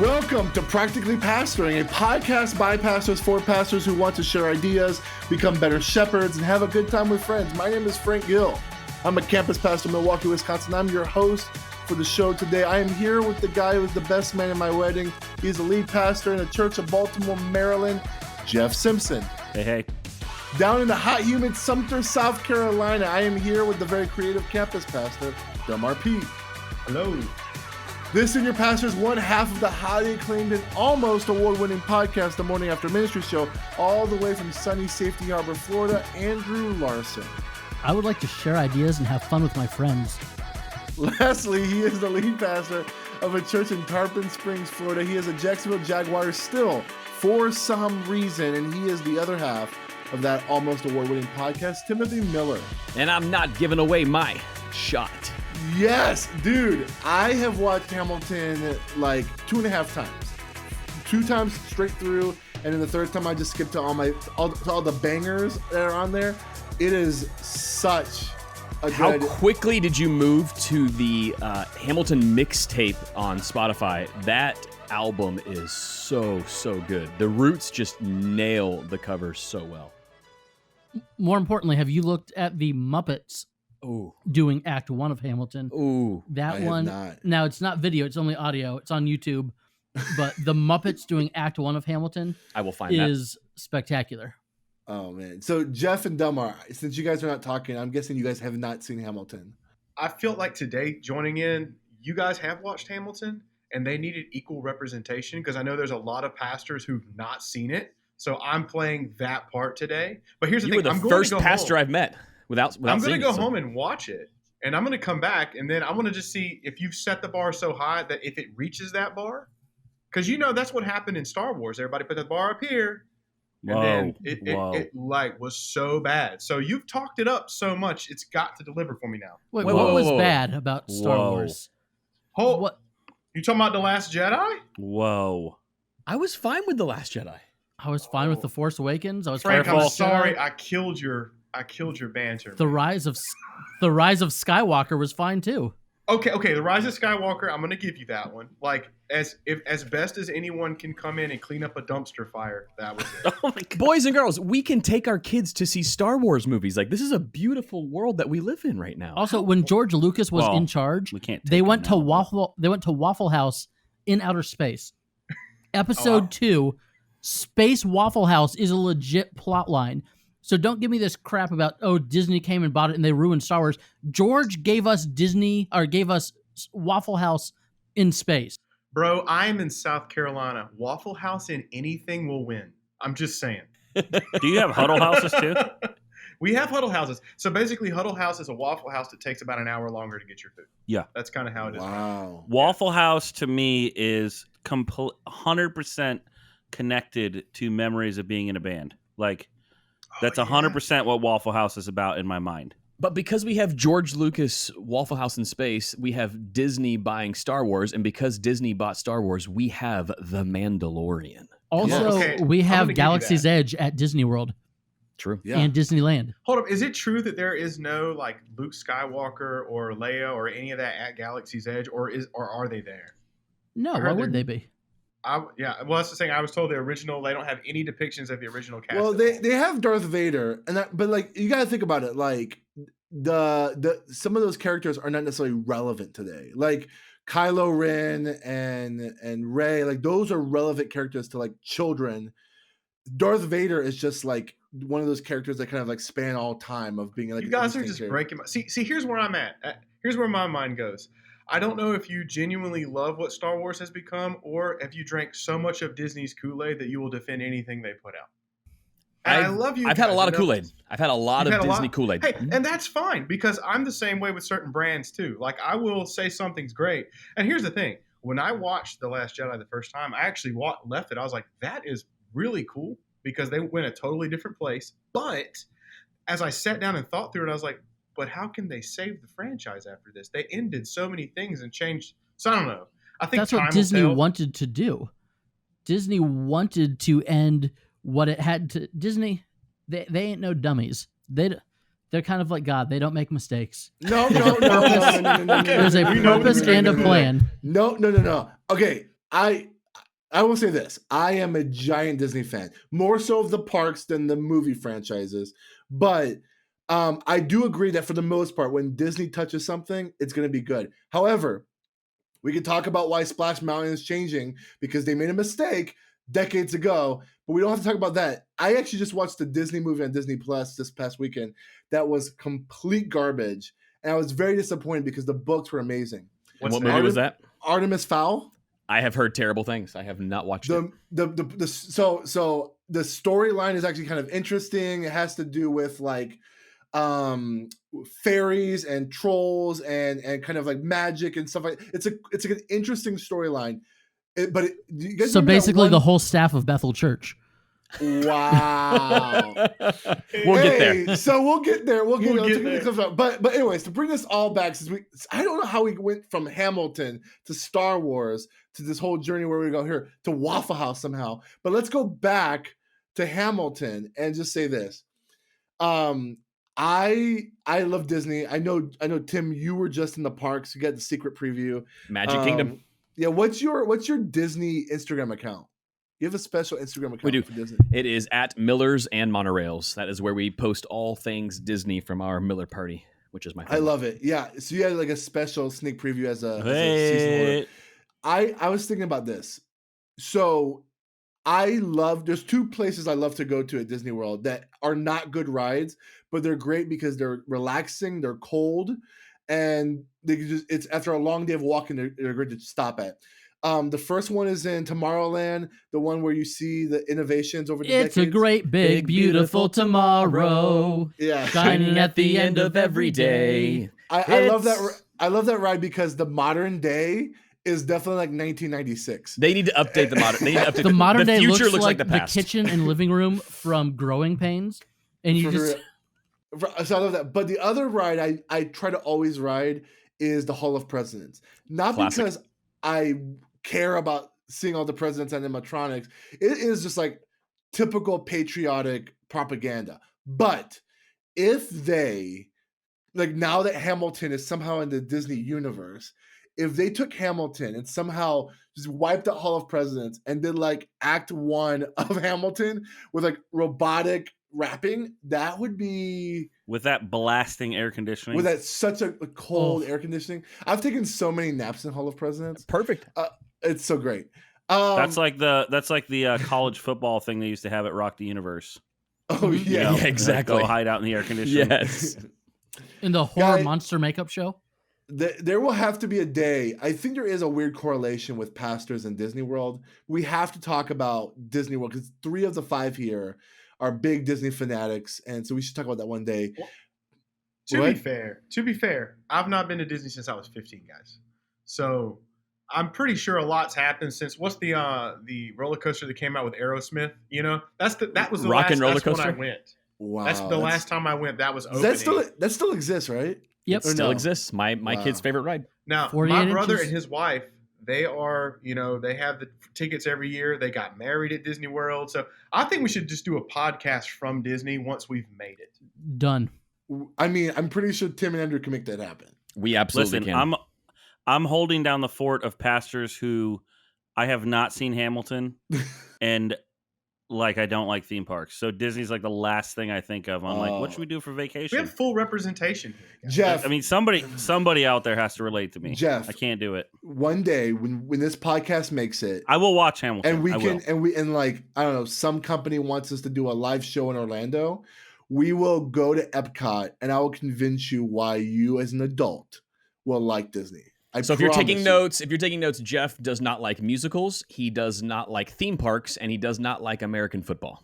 Welcome to Practically Pastoring, a podcast by pastors for pastors who want to share ideas, become better shepherds, and have a good time with friends. My name is Frank Gill. I'm a campus pastor in Milwaukee, Wisconsin. I'm your host for the show today. I am here with the guy who was the best man in my wedding. He's the lead pastor in the Church of Baltimore, Maryland, Jeff Simpson. Hey. Down in the hot, humid Sumter, South Carolina, I am here with the very creative campus pastor, Delmar P. Hello. This senior pastor is one half of the highly acclaimed and almost award-winning podcast, The Morning After Ministry Show, all the way from sunny Safety Harbor, Florida, Andrew Larson. I would like to share ideas and have fun with my friends. Lastly, he is the lead pastor of a church in Tarpon Springs, Florida. He is a Jacksonville Jaguars still, for some reason, and he is the other half of that almost award-winning podcast, Timothy Miller. And I'm not giving away my shot. Yes, dude. I have watched Hamilton like 2.5 times. 2 times straight through, and then the third time I just skipped to all the bangers that are on there. It is such a How good... quickly did you move to the Hamilton mixtape on Spotify? That album is so good. The Roots just nail the cover so well. More importantly, have you looked at the Muppets doing Act 1 of Hamilton? Ooh. That I one. have not. Now, it's not video, it's only audio. It's on YouTube. But the Muppets doing Act 1 of Hamilton I will find is spectacular. Oh, man. So, Jeff and Delmar, since you guys are not talking, I'm guessing you guys have not seen Hamilton. I feel like today, joining in, you guys have watched Hamilton, and they needed equal representation because I know there's a lot of pastors who've not seen it. So I'm playing that part today. But here's the You thing. were the first pastor home. I've met without I'm going to go so. home and watch it. And I'm going to come back, and then I want to just see if you've set the bar so high that if it reaches that bar, because you know that's what happened in Star Wars. Everybody put the bar up here, and then it like was so bad. So you've talked it up so much, it's got to deliver for me now. Wait, what was bad about Star Wars? What? You talking about The Last Jedi? Whoa. I was fine with The Last Jedi. I was fine with The Force Awakens. I was Frank, fine with I'm sorry, I killed your banter. The Rise of Skywalker was fine too. Okay, The Rise of Skywalker, I'm going to give you that one. Like, as best as anyone can come in and clean up a dumpster fire, that was it. Oh my God. Boys and girls, we can take our kids to see Star Wars movies. Like, this is a beautiful world that we live in right now. Also, when George Lucas was in charge, they went to Waffle House in outer space. Episode 2, Space Waffle House is a legit plot line. So don't give me this crap about, Disney came and bought it and they ruined Star Wars. George gave us Waffle House in space. Bro, I am in South Carolina. Waffle House in anything will win. I'm just saying. Do you have huddle houses too? We have huddle houses. So basically, huddle house is a Waffle House that takes about an hour longer to get your food. Yeah. That's kind of how it is. Wow. Waffle House to me is 100% connected to memories of being in a band. Like, that's 100% what Waffle House is about in my mind. But because we have George Lucas Waffle House in space, we have Disney buying Star Wars, and because Disney bought Star Wars, we have The Mandalorian. Also, we have Galaxy's Edge at Disney World. True. Yeah. And Disneyland. Hold up. Is it true that there is no like Luke Skywalker or Leia or any of that at Galaxy's Edge, or are they there? No, why would they be? Well, that's the thing. I was told the original. They don't have any depictions of the original cast. Well, they have Darth Vader, but like you got to think about it. Like the some of those characters are not necessarily relevant today. Like Kylo Ren and Rey, like those are relevant characters to like children. Darth Vader is just like one of those characters that kind of like span all time of being like. You guys are just breaking my. See, here's where I'm at. Here's where my mind goes. I don't know if you genuinely love what Star Wars has become, or if you drank so much of Disney's Kool-Aid that you will defend anything they put out. And I love you. I've had a lot of Kool-Aid. I've had a lot of Disney Kool-Aid. Hey, and that's fine because I'm the same way with certain brands too. Like I will say something's great. And here's the thing: when I watched The Last Jedi the first time, I actually left it. I was like, that is really cool because they went a totally different place. But as I sat down and thought through it, I was like, but how can they save the franchise after this? They ended so many things and changed. So I don't know. I think that's what Disney wanted to do. Disney wanted to end what it had to. Disney, they ain't no dummies. They're kind of like God. They don't make mistakes. No. There's a purpose and a plan. No. Okay, I I will say this. I am a giant Disney fan, more so of the parks than the movie franchises. But I do agree that for the most part, when Disney touches something, it's going to be good. However, we can talk about why Splash Mountain is changing because they made a mistake decades ago, but we don't have to talk about that. I actually just watched the Disney movie on Disney Plus this past weekend that was complete garbage, and I was very disappointed because the books were amazing. What movie was that? Artemis Fowl. I have heard terrible things. I have not watched it. So the storyline is actually kind of interesting. It has to do with like fairies and trolls and kind of like magic and stuff like it's like an interesting storyline. So basically the whole staff of Bethel Church. Wow. We'll get there. So we'll get there. We'll get there. But anyways, to bring this all back, I don't know how we went from Hamilton to Star Wars to this whole journey where we go here to Waffle House somehow. But let's go back to Hamilton and just say this. I love Disney. I know Tim, you were just in the parks. You got the secret preview. Magic Kingdom. Yeah, what's your Disney Instagram account? You have a special Instagram account we do. for Disney. It is at Millers and Monorails. That is where we post all things Disney from our Miller party, which is my favorite. I love it. Yeah. So you had like a special sneak preview as a season holder. I was thinking about this. So there's two places I love to go to at Disney World that are not good rides, but they're great because they're relaxing, they're cold, and it's after a long day of walking, they're great to stop at. The first one is in Tomorrowland, the one where you see the innovations over the decades. It's a great, big, beautiful tomorrow. Yeah. Shining at the end of every day. I love that. I love that ride because the modern day is definitely like 1996. They need to update the modern. They need to update the modern day. Future looks like the past. Kitchen and living room from Growing Pains, and you So I love that. But the other ride I try to always ride is the Hall of Presidents. Not Classic. Because I care about seeing all the presidents and animatronics. It is just like typical patriotic propaganda. But if they, like now that Hamilton is somehow in the Disney universe, if they took Hamilton and somehow just wiped out Hall of Presidents and did like Act 1 of Hamilton with like robotic rapping, that would be... With that blasting air conditioning. With that such a cold air conditioning. I've taken so many naps in Hall of Presidents. Perfect. It's so great. That's like the college football thing they used to have at Rock the Universe. Oh, yeah. Yeah, exactly. Go hide out in the air conditioning. Yes. In the horror monster makeup show? There will have to be a day. I think there is a weird correlation with pastors and Disney World. We have to talk about Disney World because 3 of the 5 here are big Disney fanatics, and so we should talk about that one day. Well, to be fair, I've not been to Disney since I was 15, guys. So I'm pretty sure a lot's happened since. What's the roller coaster that came out with Aerosmith? You know, that was the Rock last and roller that's coaster. When I went. Wow, that's the last time I went. That was opening. That still exists, right? Yep, it still exists. My kid's favorite ride. Now, my brother and his wife, they are, they have the tickets every year. They got married at Disney World. So I think we should just do a podcast from Disney once we've made it. Done. I mean, I'm pretty sure Tim and Andrew can make that happen. We absolutely can. I'm holding down the fort of pastors who I have not seen Hamilton and I don't like theme parks. So Disney's like the last thing I think of. I'm like, what should we do for vacation? We have full representation here, Jeff. I mean, somebody out there has to relate to me. Jeff, I can't do it. One day when this podcast makes it, I will watch Hamilton. And I don't know, some company wants us to do a live show in Orlando. We will go to Epcot and I will convince you why you as an adult will like Disney. So if you're taking notes, Jeff does not like musicals, he does not like theme parks, and he does not like American football.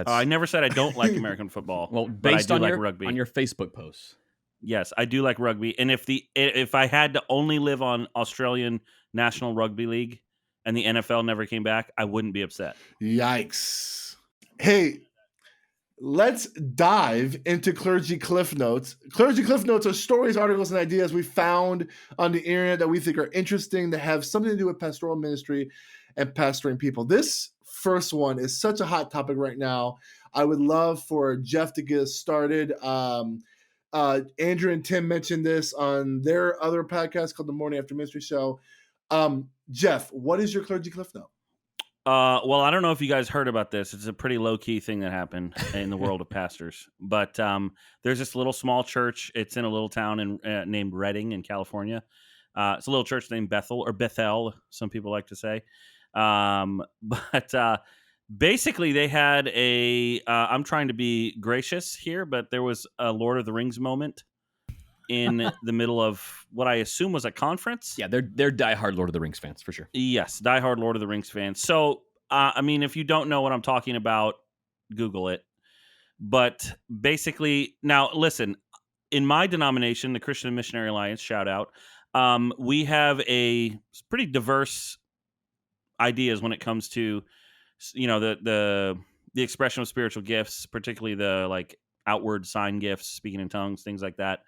I never said I don't like American football. Well, based on rugby. On your Facebook posts. Yes, I do like rugby. And if I had to only live on Australian National Rugby League and the NFL never came back, I wouldn't be upset. Yikes. Hey, let's dive into Clergy CliffsNotes. Clergy CliffsNotes are stories, articles, and ideas we found on the internet that we think are interesting, that have something to do with pastoral ministry and pastoring people. This first one is such a hot topic right now. I would love for Jeff to get us started. Andrew and Tim mentioned this on their other podcast called The Morning After Ministry Show. Jeff, what is your Clergy Cliff Note? Well, I don't know if you guys heard about this. It's a pretty low-key thing that happened in the world of pastors. But there's this little small church. It's in a little town named Redding in California. It's a little church named Bethel, or Bethel, some people like to say. But basically, they had I'm trying to be gracious here, but there was a Lord of the Rings moment in the middle of what I assume was a conference. Yeah, they're diehard Lord of the Rings fans for sure. Yes, diehard Lord of the Rings fans. So, I mean, if you don't know what I'm talking about, Google it. But basically, now listen, in my denomination, the Christian Missionary Alliance, shout out, we have a pretty diverse ideas when it comes to, the expression of spiritual gifts, particularly the like outward sign gifts, speaking in tongues, things like that.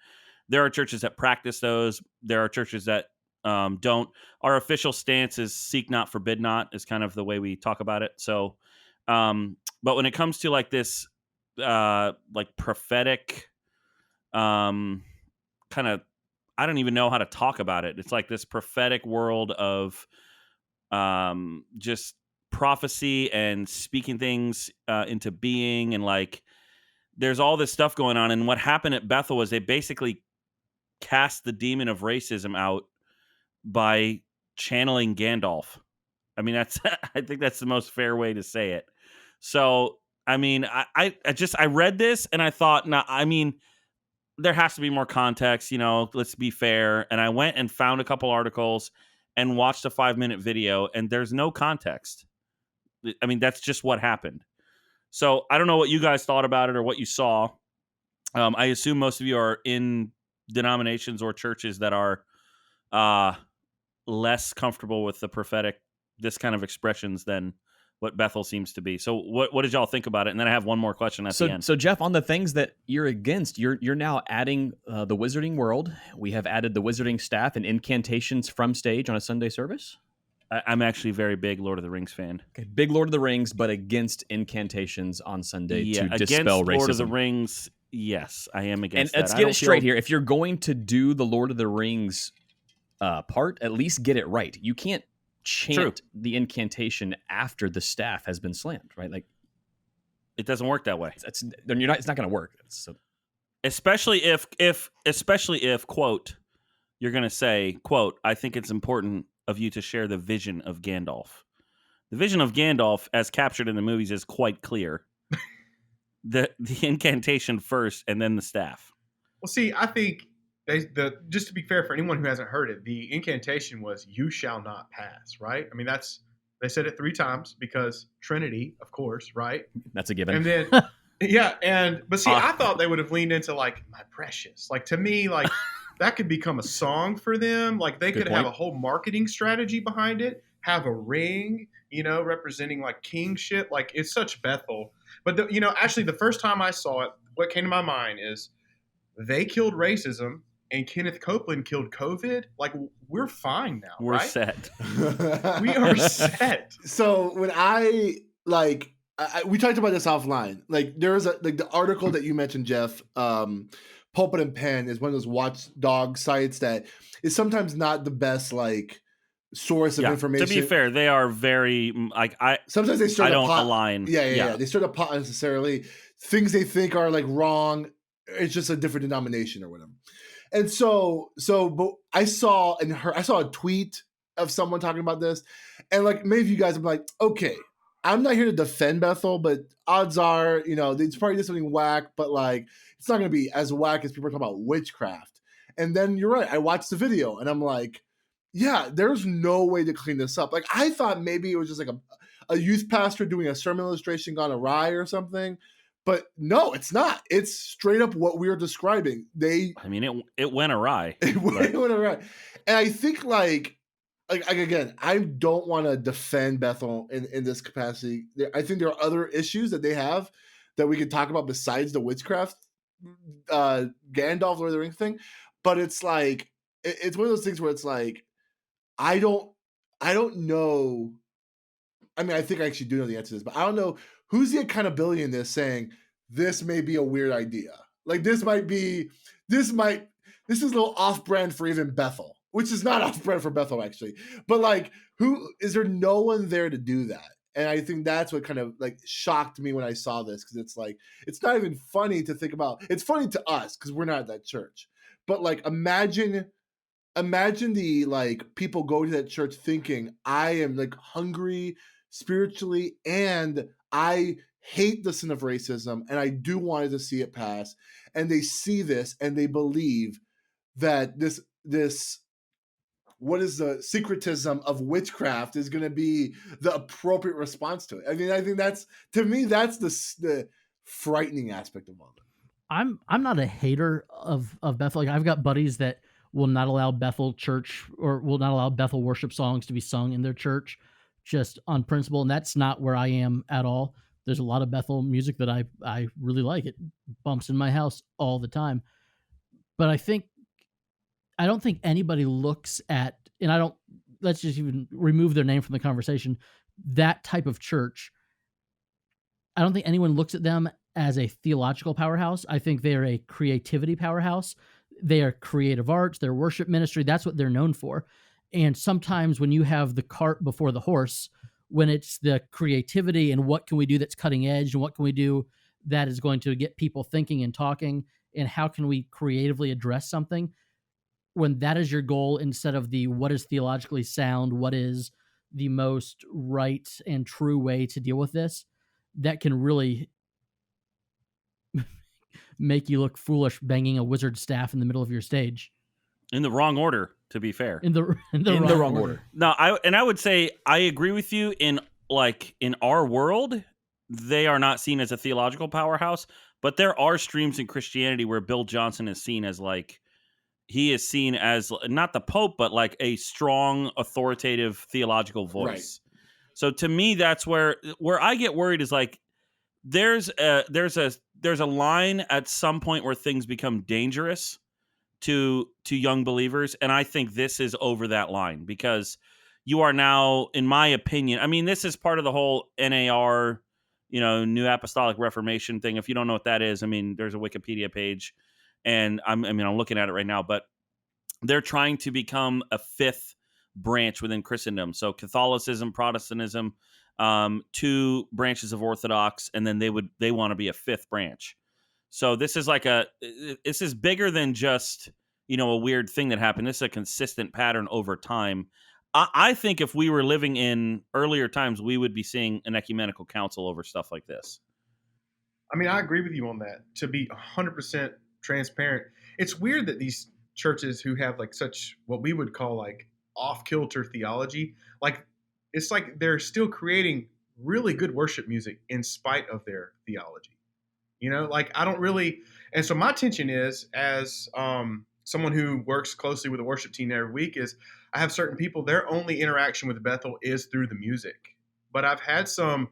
There are churches that practice those. There are churches that don't. Our official stance is seek not, forbid not, is kind of the way we talk about it. So, but when it comes to like this, like prophetic, kind of, I don't even know how to talk about it. It's like this prophetic world of just prophecy and speaking things into being, and like there's all this stuff going on. And what happened at Bethel was they basically cast the demon of racism out by channeling Gandalf. I mean, I think that's the most fair way to say it. So, I mean, I read this and I thought, there has to be more context, let's be fair. And I went and found a couple articles and watched a 5-minute video, and there's no context. I mean, that's just what happened. So I don't know what you guys thought about it or what you saw. I assume most of you are in denominations or churches that are less comfortable with the prophetic, this kind of expressions than what Bethel seems to be. So what did y'all think about it? And then I have one more question at the end. So Jeff, on the things that you're against, you're now adding the Wizarding World. We have added the Wizarding staff and incantations from stage on a Sunday service. I'm actually a very big Lord of the Rings fan. Okay, big Lord of the Rings, but against incantations on Sunday to dispel against racism. Lord of the Rings, yes, I am against and that. let's get it straight here. If you're going to do the Lord of the Rings part, at least get it right. You can't chant the incantation after the staff has been slammed, right? Like, it doesn't work that way. It's not going to work. Especially if quote, you're going to say, quote, I think it's important of you to share the vision of Gandalf. The vision of Gandalf, as captured in the movies, is quite clear. The incantation first, and then the staff. Well, see, I think just to be fair for anyone who hasn't heard it, the incantation was "You shall not pass." Right? I mean, they said it 3 times because Trinity, of course, right? That's a given. And then, but see, I thought they would have leaned into like "My precious." Like, to me, like that could become a song for them. Like they could have a whole marketing strategy behind it. Have a ring, representing like kingship. Like, it's such Bethel. But actually, the first time I saw it, what came to my mind is they killed racism and Kenneth Copeland killed COVID. Like, we're fine now. We're right? set. We are set. So when we talked about this offline. Like, there was the article that you mentioned, Jeff. Pulpit and Pen is one of those watchdog sites that is sometimes not the best source of information. To be fair, they are very sometimes they start. I don't align. Yeah. They start a pot necessarily things they think are wrong. It's just a different denomination or whatever. And but I saw a tweet of someone talking about this, and many of you guys are like, okay, I'm not here to defend Bethel, but odds are, it's probably just something whack, but it's not going to be as whack as people are talking about witchcraft. And then you're right. I watched the video and I'm like, yeah, there's no way to clean this up. I thought maybe it was just a youth pastor doing a sermon illustration gone awry or something. But no, it's not. It's straight up what we are describing. It went awry. It went awry. And I think again, I don't want to defend Bethel in this capacity. I think there are other issues that they have that we could talk about besides the witchcraft, Gandalf, Lord of the Rings thing. But it's it's one of those things where it's I don't know. I mean, I think I actually do know the answer to this, but I don't know who's the accountability in this saying this may be a weird idea. This is a little off-brand for even Bethel. which is not off-brand for Bethel actually. But like, who is there? No one there to do that. And I think that's what kind of like shocked me when I saw this, because it's like, it's not even funny to think about. It's funny to us because we're not at that church. But like, imagine the like people go to that church thinking, I am like hungry spiritually and I hate the sin of racism and I do want to see it pass. And they see this and they believe that this what is the syncretism of witchcraft is going to be the appropriate response to it. I mean, I think that's, to me, that's the frightening aspect of all of it. I'm not a hater of Bethel. Like, I've got buddies that will not allow Bethel church or will not allow Bethel worship songs to be sung in their church just on principle. And that's not where I am at all. There's a lot of Bethel music that I really like. It bumps in my house all the time. But I don't think anybody looks at, and let's just even remove their name from the conversation, that type of church. I don't think anyone looks at them as a theological powerhouse. I think they're a creativity powerhouse. They are creative arts, their worship ministry. That's what they're known for. And sometimes when you have the cart before the horse, when it's the creativity and what can we do that's cutting edge and what can we do that is going to get people thinking and talking and how can we creatively address something, when that is your goal instead of the what is theologically sound, what is the most right and true way to deal with this, that can really make you look foolish banging a wizard staff in the middle of your stage. In the wrong order, to be fair. In the wrong order. No, I would say I agree with you in our world, they are not seen as a theological powerhouse, but there are streams in Christianity where Bill Johnson is seen as like, he is seen as not the Pope, but like a strong, authoritative theological voice. Right. So to me, that's where I get worried is like, there's a line at some point where things become dangerous to young believers. And I think this is over that line because you are now, in my opinion, I mean, this is part of the whole NAR, New Apostolic Reformation thing. If you don't know what that is, I mean, there's a Wikipedia page and I'm looking at it right now, but they're trying to become a fifth branch within Christendom. So Catholicism, Protestantism, 2 branches of Orthodox, and then they want to be a fifth branch. So this is this is bigger than just, a weird thing that happened. This is a consistent pattern over time. I think if we were living in earlier times, we would be seeing an ecumenical council over stuff like this. I mean, I agree with you on that. To be 100% transparent, it's weird that these churches who have like such what we would call like off-kilter theology, like it's like they're still creating really good worship music in spite of their theology. Like I don't really, and so my tension is as someone who works closely with a worship team every week is I have certain people, their only interaction with Bethel is through the music. But I've had some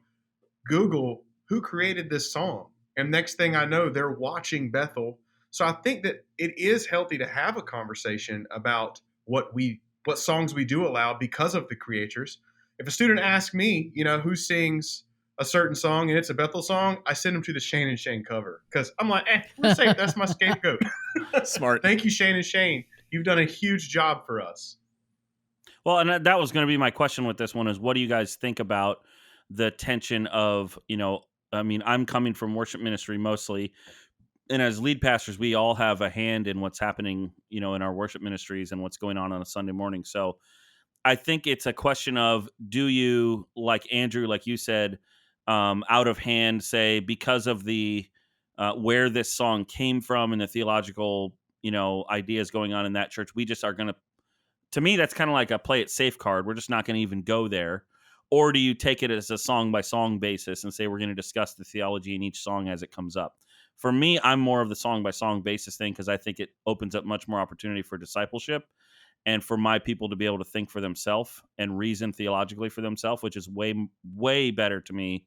Google who created this song. And next thing I know, they're watching Bethel. So I think that it is healthy to have a conversation about what songs we do allow because of the creators. If a student asks me, who sings a certain song and it's a Bethel song, I send them to the Shane and Shane cover because I'm like, we're safe. That's my scapegoat. Smart. Thank you, Shane and Shane. You've done a huge job for us. Well, and that was going to be my question with this one is what do you guys think about the tension of, I'm coming from worship ministry mostly. And as lead pastors, we all have a hand in what's happening, in our worship ministries and what's going on a Sunday morning. So I think it's a question of, do you, like Andrew, like you said, out of hand, say, because of the where this song came from and the theological, ideas going on in that church, we just are going to me, that's kind of like a play it safe card. We're just not going to even go there. Or do you take it as a song by song basis and say, we're going to discuss the theology in each song as it comes up? For me, I'm more of the song by song basis thing because I think it opens up much more opportunity for discipleship and for my people to be able to think for themselves and reason theologically for themselves, which is way, way better to me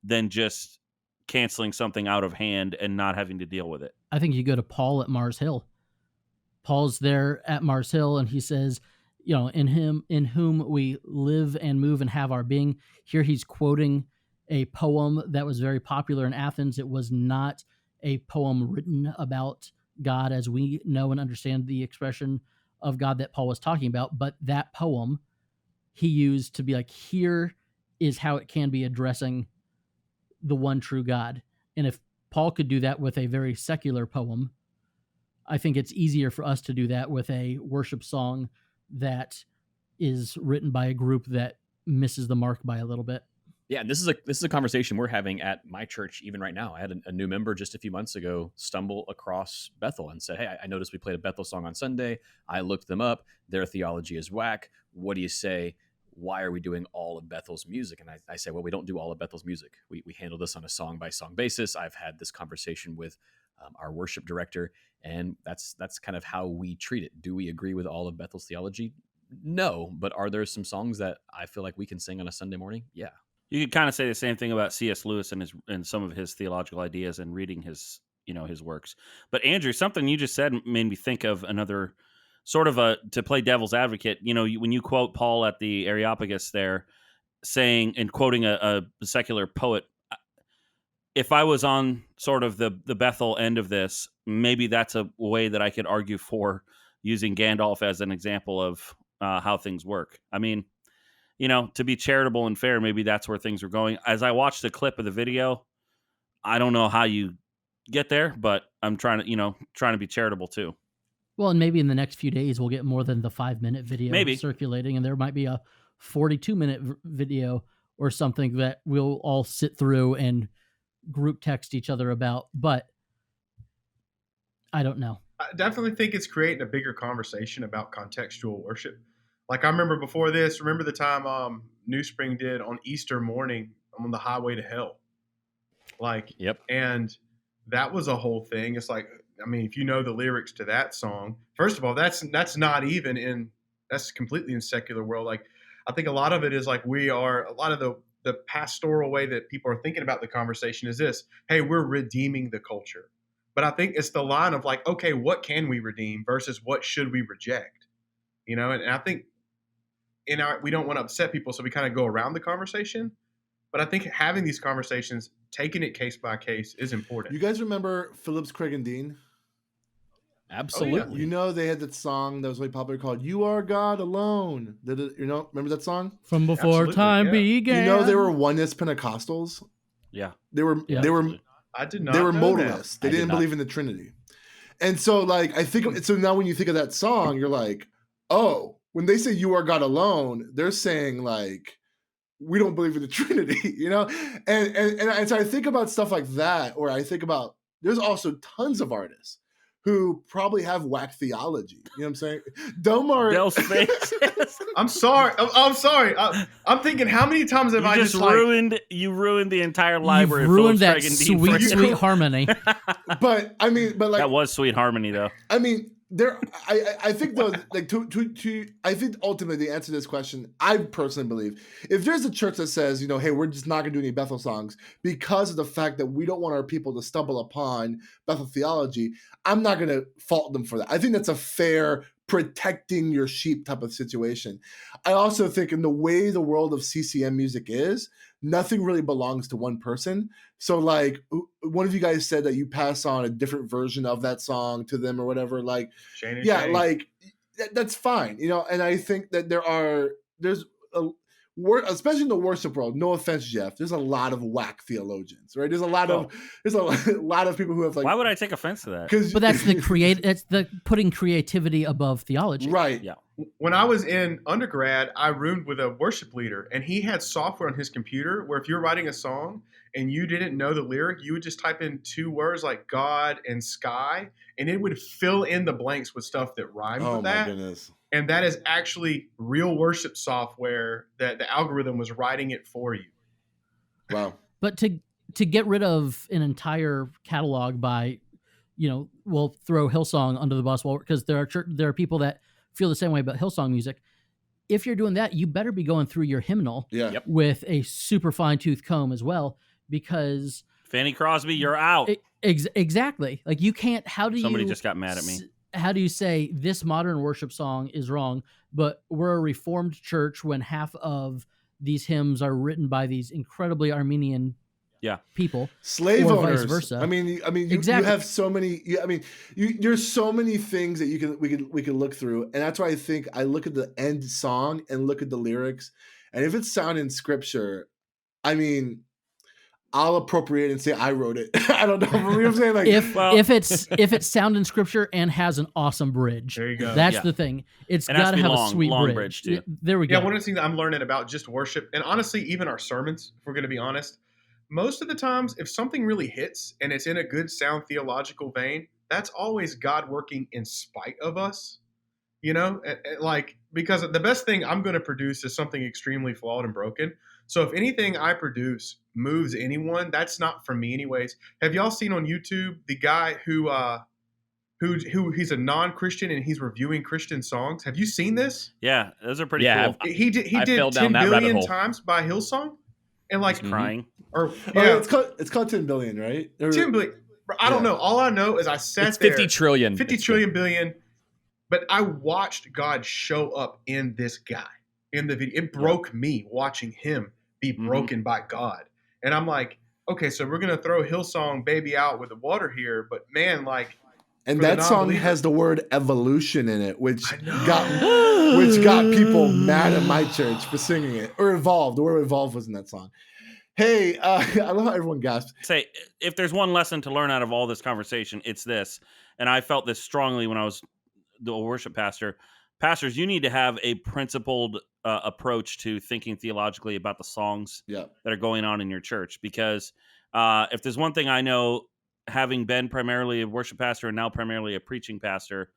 than just canceling something out of hand and not having to deal with it. I think you go to Paul at Mars Hill. Paul's there at Mars Hill and he says, in whom we live and move and have our being. Here he's quoting a poem that was very popular in Athens. It was not a poem written about God as we know and understand the expression of God that Paul was talking about, but that poem he used to be like, here is how it can be addressing the one true God. And if Paul could do that with a very secular poem, I think it's easier for us to do that with a worship song that is written by a group that misses the mark by a little bit. Yeah, this is a conversation we're having at my church even right now. I had a new member just a few months ago stumble across Bethel and said, "Hey, I noticed we played a Bethel song on Sunday. I looked them up. Their theology is whack. What do you say? Why are we doing all of Bethel's music?" And I say, well, we don't do all of Bethel's music. We handle this on a song-by-song basis. I've had this conversation with our worship director, and that's kind of how we treat it. Do we agree with all of Bethel's theology? No, but are there some songs that I feel like we can sing on a Sunday morning? Yeah. You could kind of say the same thing about C.S. Lewis and some of his theological ideas and reading his works. But Andrew, something you just said made me think of another sort of to play devil's advocate. When you quote Paul at the Areopagus there, saying and quoting a secular poet, if I was on sort of the Bethel end of this, maybe that's a way that I could argue for using Gandalf as an example of how things work. I mean, to be charitable and fair, maybe that's where things are going. As I watched the clip of the video, I don't know how you get there, but I'm trying to be charitable too. Well, and maybe in the next few days we'll get more than the 5-minute video circulating, and there might be a 42-minute video or something that we'll all sit through and group text each other about. But I don't know. I definitely think it's creating a bigger conversation about contextual worship. Like I remember before this, remember the time New Spring did on Easter morning on the highway to hell. Yep. And that was a whole thing. It's like, I mean, if you know the lyrics to that song, first of all, that's completely in secular world. Like, I think a lot of it is like a lot of the pastoral way that people are thinking about the conversation is this: hey, we're redeeming the culture. But I think it's the line of like, okay, what can we redeem versus what should we reject? And I think we don't want to upset people, so we kind of go around the conversation. But I think having these conversations, taking it case by case, is important. You guys remember Phillips, Craig, and Dean? Absolutely. Oh, yeah. They had that song that was really popular called "You Are God Alone." Remember that song? From before time began. They were oneness Pentecostals. Yeah. They were. I did not. They were know modalists. that. They didn't believe in the Trinity. And so, I think so. Now, when you think of that song, you're like, oh, when they say "You Are God Alone," they're saying we don't believe in the Trinity, And so I think about stuff like that, or I think about there's also tons of artists who probably have whack theology. You know what I'm saying? Dell's face. I'm sorry. I'm sorry. I'm thinking, how many times have I just ruined? You ruined the entire library. You've ruined that sweet harmony. But that was sweet harmony, though. I mean, I think though, I think ultimately the answer to this question, I personally believe, if there's a church that says, hey, we're just not going to do any Bethel songs because of the fact that we don't want our people to stumble upon Bethel theology, I'm not going to fault them for that. I think that's a fair protecting your sheep type of situation. I also think in the way the world of CCM music is, nothing really belongs to one person. So one of you guys said that you pass on a different version of that song to them or whatever. That's fine. And I think that especially in the worship world, no offense, Jeff, there's a lot of whack theologians, right? There's a lot of people who have why would I take offense to that? But that's the putting creativity above theology. Right. Yeah. When I was in undergrad, I roomed with a worship leader, and he had software on his computer where if you're writing a song and you didn't know the lyric, you would just type in 2 words like God and sky, and it would fill in the blanks with stuff that rhymed with that. Oh, my goodness. And that is actually real worship software that the algorithm was writing it for you. Wow. But to get rid of an entire catalog by, we'll throw Hillsong under the bus, because there are people that feel the same way about Hillsong music. If you're doing that, you better be going through your hymnal with a super fine-tooth comb as well, because Fanny Crosby, you're out. Exactly. You can't. Somebody just got mad at me. How do you say this modern worship song is wrong, but we're a Reformed church when half of these hymns are written by these incredibly Armenian people, slave or owners, vice versa. I mean, you have so many. There's so many things that we can look through, and that's why I think I look at the end song and look at the lyrics, and if it's sound in scripture, I mean, I'll appropriate and say I wrote it. I don't know. You know what I'm saying? Like, if it's sound in scripture and has an awesome bridge, there you go. That's the thing. It's got to have a sweet bridge too. There we go. Yeah, one of the things that I'm learning about just worship, and honestly, even our sermons, if we're going to be honest, most of the times, if something really hits and it's in a good sound theological vein, that's always God working in spite of us. Like, because the best thing I'm going to produce is something extremely flawed and broken. So if anything I produce moves anyone, that's not for me anyways. Have y'all seen on YouTube the guy who he's a non-Christian and he's reviewing Christian songs? Have you seen this? Yeah, those are pretty cool. He did 10 billion times by Hillsong, and like crying. Or it's called 10 billion, right? 10 billion. I don't know. All I know is I sat it's there. 50 trillion. 50 trillion billion. But I watched God show up in this guy in the video. It broke me watching him be broken by God. And I'm like, okay, so we're going to throw Hillsong Baby out with the water here. But man, like. And that song has the word evolution in it, which got people mad at my church for singing it. Or evolved. The word evolved was in that song. Hey, I love how everyone gasps. Say, if there's one lesson to learn out of all this conversation, it's this. And I felt this strongly when I was the worship pastor. Pastors, you need to have a principled approach to thinking theologically about the songs that are going on in your church. Because if there's one thing I know, having been primarily a worship pastor and now primarily a preaching pastor,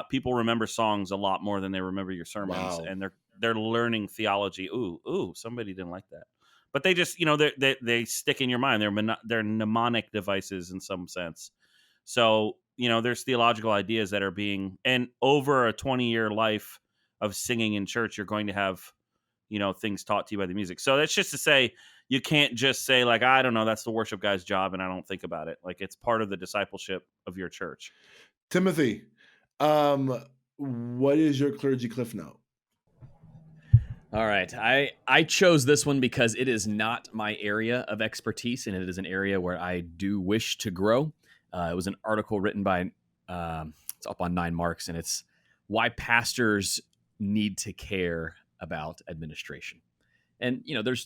people remember songs a lot more than they remember your sermons. Wow. And they're learning theology. Ooh, somebody didn't like that. But they just, they stick in your mind. They're mnemonic devices in some sense. So, there's theological ideas that are being, and over a 20-year life of singing in church, you're going to have, things taught to you by the music. So that's just to say, you can't just say like, I don't know, that's the worship guy's job and I don't think about it. Like, it's part of the discipleship of your church. Timothy, what is your clergy cliff note? All right. I chose this one because it is not my area of expertise, and it is an area where I do wish to grow. It was an article written by, it's up on 9 Marks, and it's why pastors need to care about administration. And,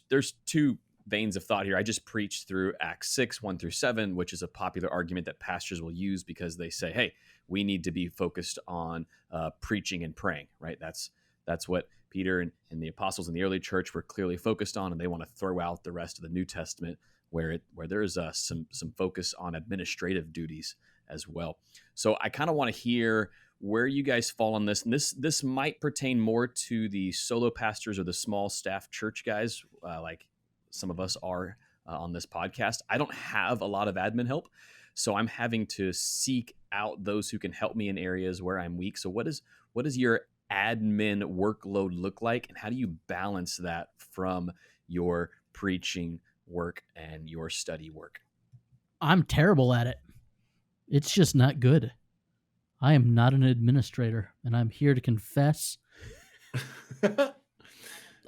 there's two veins of thought here. I just preached through Acts 6, 1-7, which is a popular argument that pastors will use because they say, hey, we need to be focused on preaching and praying, right? That's what Peter and the apostles in the early church were clearly focused on, and they want to throw out the rest of the New Testament where there is some focus on administrative duties as well. So I kind of want to hear where you guys fall on this. And this might pertain more to the solo pastors or the small staff church guys, like some of us are on this podcast. I don't have a lot of admin help, so I'm having to seek out those who can help me in areas where I'm weak. So what does your admin workload look like, and how do you balance that from your preaching work and your study work? I'm terrible at it. It's just not good. I am not an administrator, and I'm here to confess.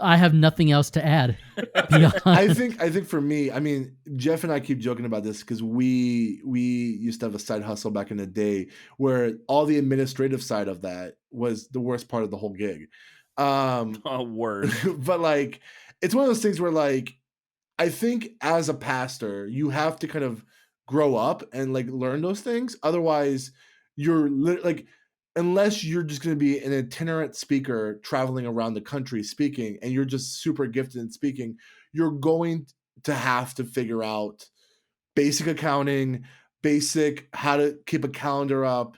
I have nothing else to add. I think for me, I mean, Jeff and I keep joking about this because we used to have a side hustle back in the day where all the administrative side of that was the worst part of the whole gig. Word. But like, it's one of those things where like, I think as a pastor, you have to kind of grow up and like learn those things. Otherwise, you're like, unless you're just going to be an itinerant speaker traveling around the country speaking, and you're just super gifted in speaking, you're going to have to figure out basic accounting, basic how to keep a calendar up,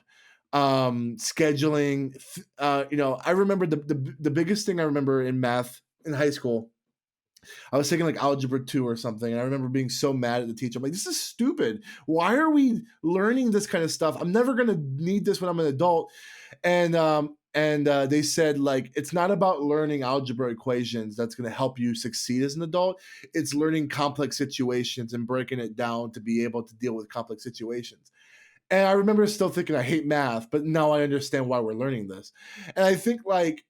scheduling. I remember the biggest thing I remember in math in high school, I was taking like algebra 2 or something, and I remember being so mad at the teacher. I'm like, this is stupid. Why are we learning this kind of stuff? I'm never going to need this when I'm an adult. And they said, like, it's not about learning algebra equations that's going to help you succeed as an adult. It's learning complex situations and breaking it down to be able to deal with complex situations. And I remember still thinking I hate math, but now I understand why we're learning this. And I think like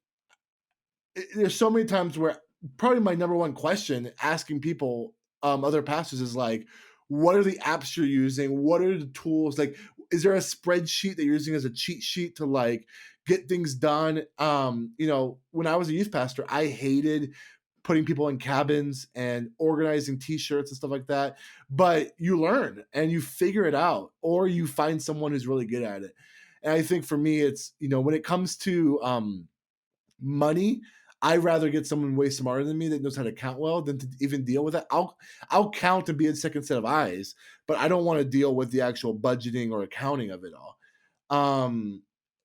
there's so many times where probably my number one question asking people other pastors is like, what are the apps you're using? What are the tools? Like, is there a spreadsheet that you're using as a cheat sheet to like get things done? When I was a youth pastor, I hated putting people in cabins and organizing t-shirts and stuff like that. But you learn and you figure it out, or you find someone who's really good at it. And I think for me, it's, when it comes to money, I'd rather get someone way smarter than me that knows how to count well than to even deal with that. I'll count and be a second set of eyes, but I don't want to deal with the actual budgeting or accounting of it all.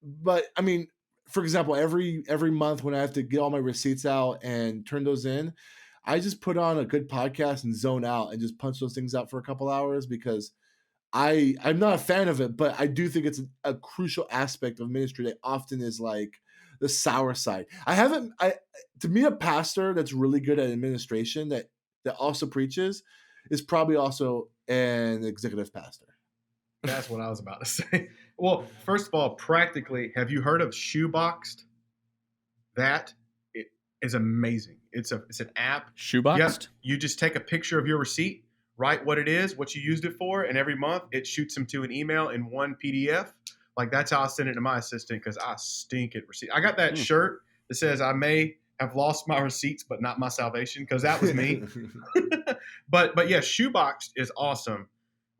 But I mean, for example, every month when I have to get all my receipts out and turn those in, I just put on a good podcast and zone out and just punch those things out for a couple hours, because I'm not a fan of it, but I do think it's a crucial aspect of ministry that often is like the sour side. To meet a pastor that's really good at administration that also preaches is probably also an executive pastor. That's what I was about to say. Well, first of all, practically, have you heard of Shoeboxed? That is amazing. It's an app. Shoeboxed? Yep. You just take a picture of your receipt, write what it is, what you used it for, and every month it shoots them to an email in one PDF. Like, that's how I send it to my assistant, because I stink at receipt. I got that shirt that says I may have lost my receipts, but not my salvation, because that was me. But yeah, Shoeboxed is awesome.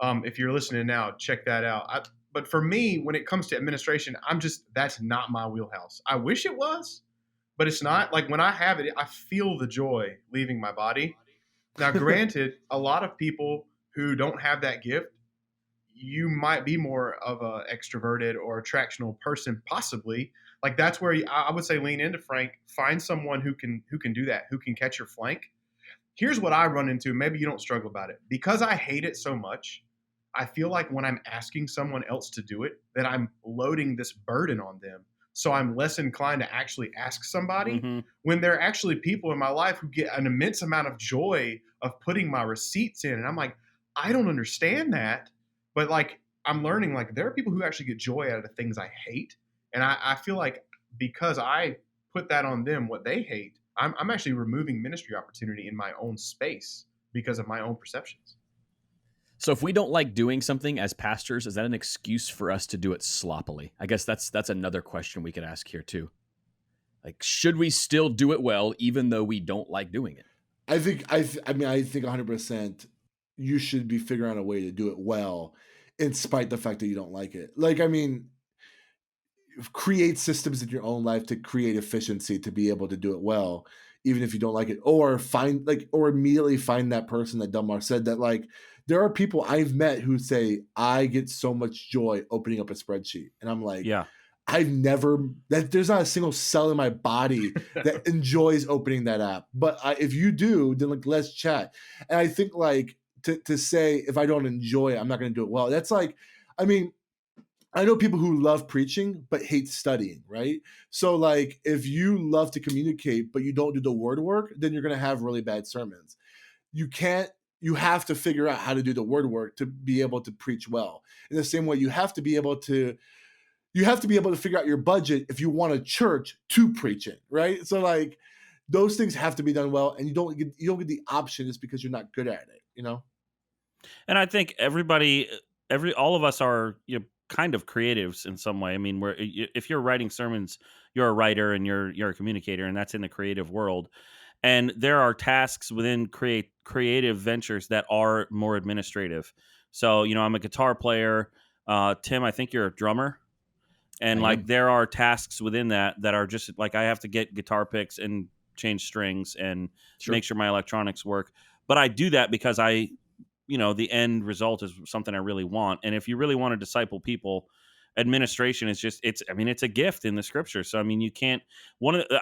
If you're listening now, check that out. But for me, when it comes to administration, that's not my wheelhouse. I wish it was, but it's not. Like, when I have it, I feel the joy leaving my body. Now, granted, a lot of people who don't have that gift, you might be more of a extroverted or attractional person, possibly. Like, that's where I would say lean into, Frank. Find someone who can do that, who can catch your flank. Here's what I run into. Maybe you don't struggle about it. Because I hate it so much, I feel like when I'm asking someone else to do it, that I'm loading this burden on them. So I'm less inclined to actually ask somebody when there are actually people in my life who get an immense amount of joy of putting my receipts in. And I'm like, I don't understand that. But like, I'm learning, like, there are people who actually get joy out of the things I hate. And I feel like because I put that on them, what they hate, I'm actually removing ministry opportunity in my own space because of my own perceptions. So if we don't like doing something as pastors, is that an excuse for us to do it sloppily? I guess that's another question we could ask here too. Like, should we still do it well even though we don't like doing it? I think 100% you should be figuring out a way to do it well in spite the fact that you don't like it. Like, I mean, create systems in your own life to create efficiency to be able to do it well, even if you don't like it, or immediately find that person that Delmar said that, like, there are people I've met who say, I get so much joy opening up a spreadsheet. And I'm like, yeah, there's not a single cell in my body that enjoys opening that app. But if you do, then like, let's chat. And I think like to say, if I don't enjoy it, I'm not going to do it well. That's like, I mean, I know people who love preaching but hate studying, right? So like, if you love to communicate but you don't do the word work, then you're going to have really bad sermons. You have to figure out how to do the word work to be able to preach well. In the same way, you have to be able to figure out your budget if you want a church to preach it, right? So like, those things have to be done well, and you don't get the option just because you're not good at it, you know? And I think all of us are, kind of creatives in some way. I mean, if you're writing sermons, you're a writer and you're a communicator, and that's in the creative world. And there are tasks within creative ventures that are more administrative. So, I'm a guitar player. Tim, I think you're a drummer. And there are tasks within that are just like, I have to get guitar picks and change strings and make sure my electronics work. But I do that because the end result is something I really want. And if you really want to disciple people, administration is it's a gift in the scripture. So, I mean, you can't,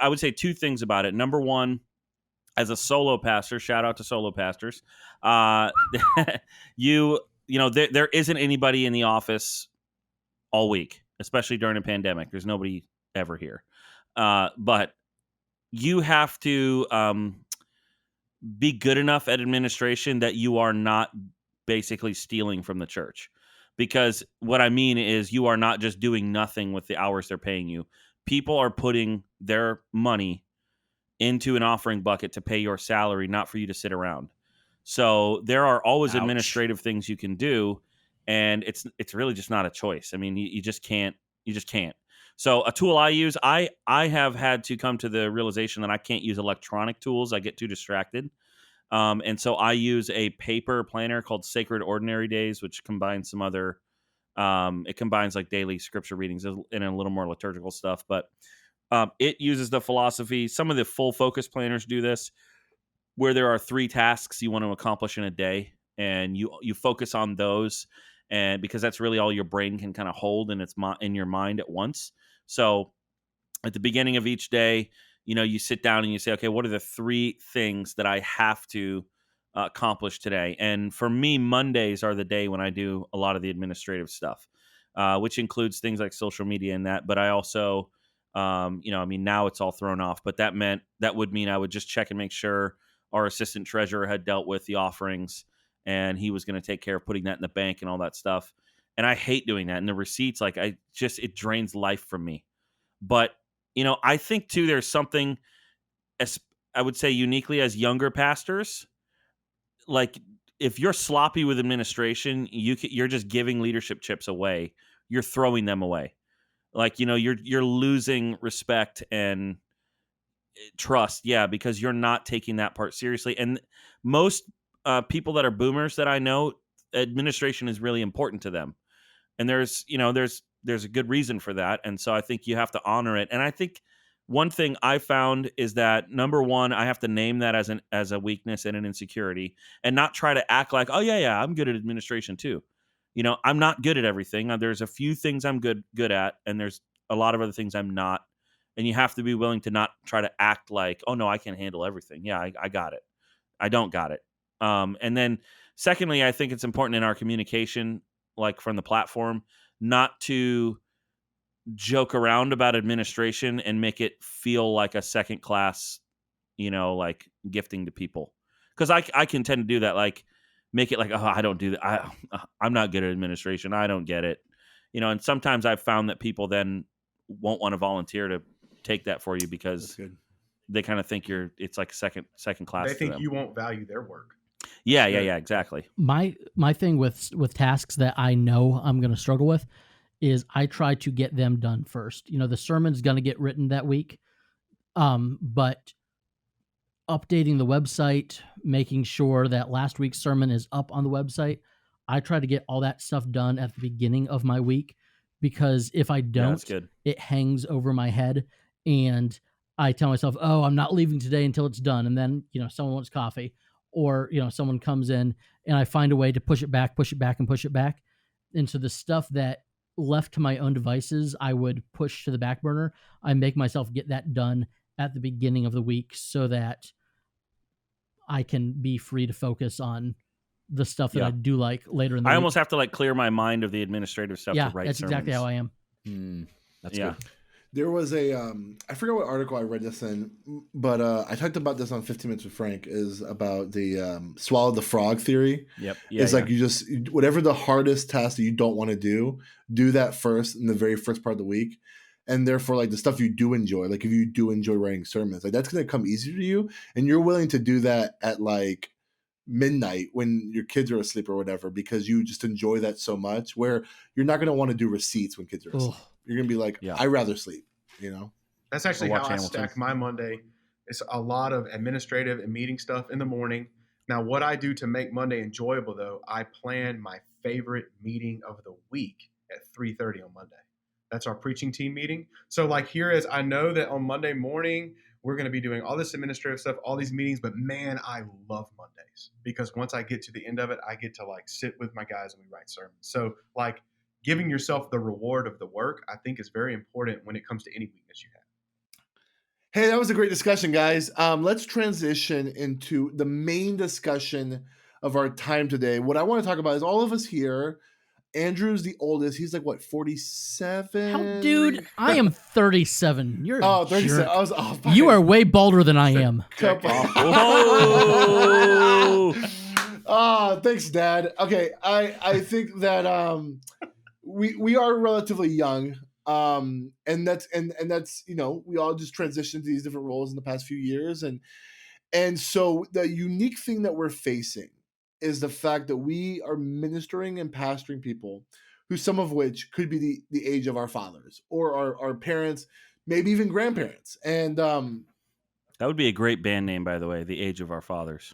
I would say two things about it. Number one, as a solo pastor, shout out to solo pastors, there isn't anybody in the office all week, especially during a pandemic. There's nobody ever here. But you have to be good enough at administration that you are not basically stealing from the church. Because what I mean is, you are not just doing nothing with the hours they're paying you. People are putting their money into an offering bucket to pay your salary, not for you to sit around. So there are always Ouch. administrative things you can do, and it's really just not a choice. I mean, you just can't. You just can't. So a tool I use, I have had to come to the realization that I can't use electronic tools. I get too distracted. And so I use a paper planner called Sacred Ordinary Days, which combines some other, it combines like daily scripture readings and a little more liturgical stuff. But it uses the philosophy. Some of the full focus planners do this, where there are 3 tasks you want to accomplish in a day, and you focus on those, and because that's really all your brain can kind of hold in your mind at once. So at the beginning of each day, you sit down and you say, okay, what are the 3 things that I have to accomplish today? And for me, Mondays are the day when I do a lot of the administrative stuff, which includes things like social media and that. But I also, now it's all thrown off, but that would mean I would just check and make sure our assistant treasurer had dealt with the offerings, and he was going to take care of putting that in the bank and all that stuff. And I hate doing that. And the receipts, it drains life from me. But, I think too, there's something, as I would say, uniquely as younger pastors, like if you're sloppy with administration, you're just giving leadership chips away. You're throwing them away. You're losing respect and trust. Yeah. Because you're not taking that part seriously. And most people that are boomers that I know, administration is really important to them. And there's a good reason for that. And so I think you have to honor it. And I think one thing I found is that, number one, I have to name that as a weakness and an insecurity, and not try to act like, oh yeah, I'm good at administration too. I'm not good at everything. There's a few things I'm good at, and there's a lot of other things I'm not. And you have to be willing to not try to act like, oh no, I can handle everything. Yeah, I got it. I don't got it. And then secondly, I think it's important in our communication, like from the platform, not to joke around about administration and make it feel like a second class, like gifting to people. Because I can tend to do that, like make it like, oh, I don't do that. I'm not good at administration. I don't get it. And sometimes I've found that people then won't want to volunteer to take that for you because they kind of think it's like second class. They think you won't value their work. Yeah, exactly. My thing with tasks that I know I'm going to struggle with is I try to get them done first. The sermon's going to get written that week, but updating the website, making sure that last week's sermon is up on the website, I try to get all that stuff done at the beginning of my week, because if I don't, it hangs over my head, and I tell myself, oh, I'm not leaving today until it's done. And then, someone wants coffee, or, someone comes in, and I find a way to push it back. And so the stuff that left to my own devices, I would push to the back burner. I make myself get that done at the beginning of the week so that I can be free to focus on the stuff that I do like later in the week. I almost have to like clear my mind of the administrative stuff to write that's sermons. exactly how I am. That's good. There was I forget what article I read this in, but I talked about this on 15 Minutes with Frank, is about the swallow the frog theory. Yep. It's like you just, whatever the hardest task that you don't want to do that first in the very first part of the week. And therefore, like the stuff you do enjoy, like if you do enjoy writing sermons, like that's going to come easier to you. And you're willing to do that at like midnight when your kids are asleep or whatever, because you just enjoy that so much, where you're not going to want to do receipts when kids are asleep. You're going to be like, I'd rather sleep, That's actually how I stack my Monday. It's a lot of administrative and meeting stuff in the morning. Now, what I do to make Monday enjoyable, though, I plan my favorite meeting of the week at 3:30 on Monday. That's our preaching team meeting. So like here is, I know that on Monday morning, we're going to be doing all this administrative stuff, all these meetings, but man, I love Mondays, because once I get to the end of it, I get to like sit with my guys and we write sermons. So like giving yourself the reward of the work, I think is very important when it comes to any weakness you have. Hey, that was a great discussion, guys. Let's transition into the main discussion of our time today. What I want to talk about is all of us here. Andrew's the oldest. He's like, what, 47? How, dude? I am 37. You're 37. Jerk. I was off. You are way bolder than I am. Oh, thanks, Dad. Okay, I think that we are relatively young. And that's we all just transitioned to these different roles in the past few years, and And so the unique thing that we're facing is the fact that we are ministering and pastoring people who, some of which could be the age of our fathers or our parents, maybe even grandparents. And that would be a great band name, by the way, The Age of Our Fathers.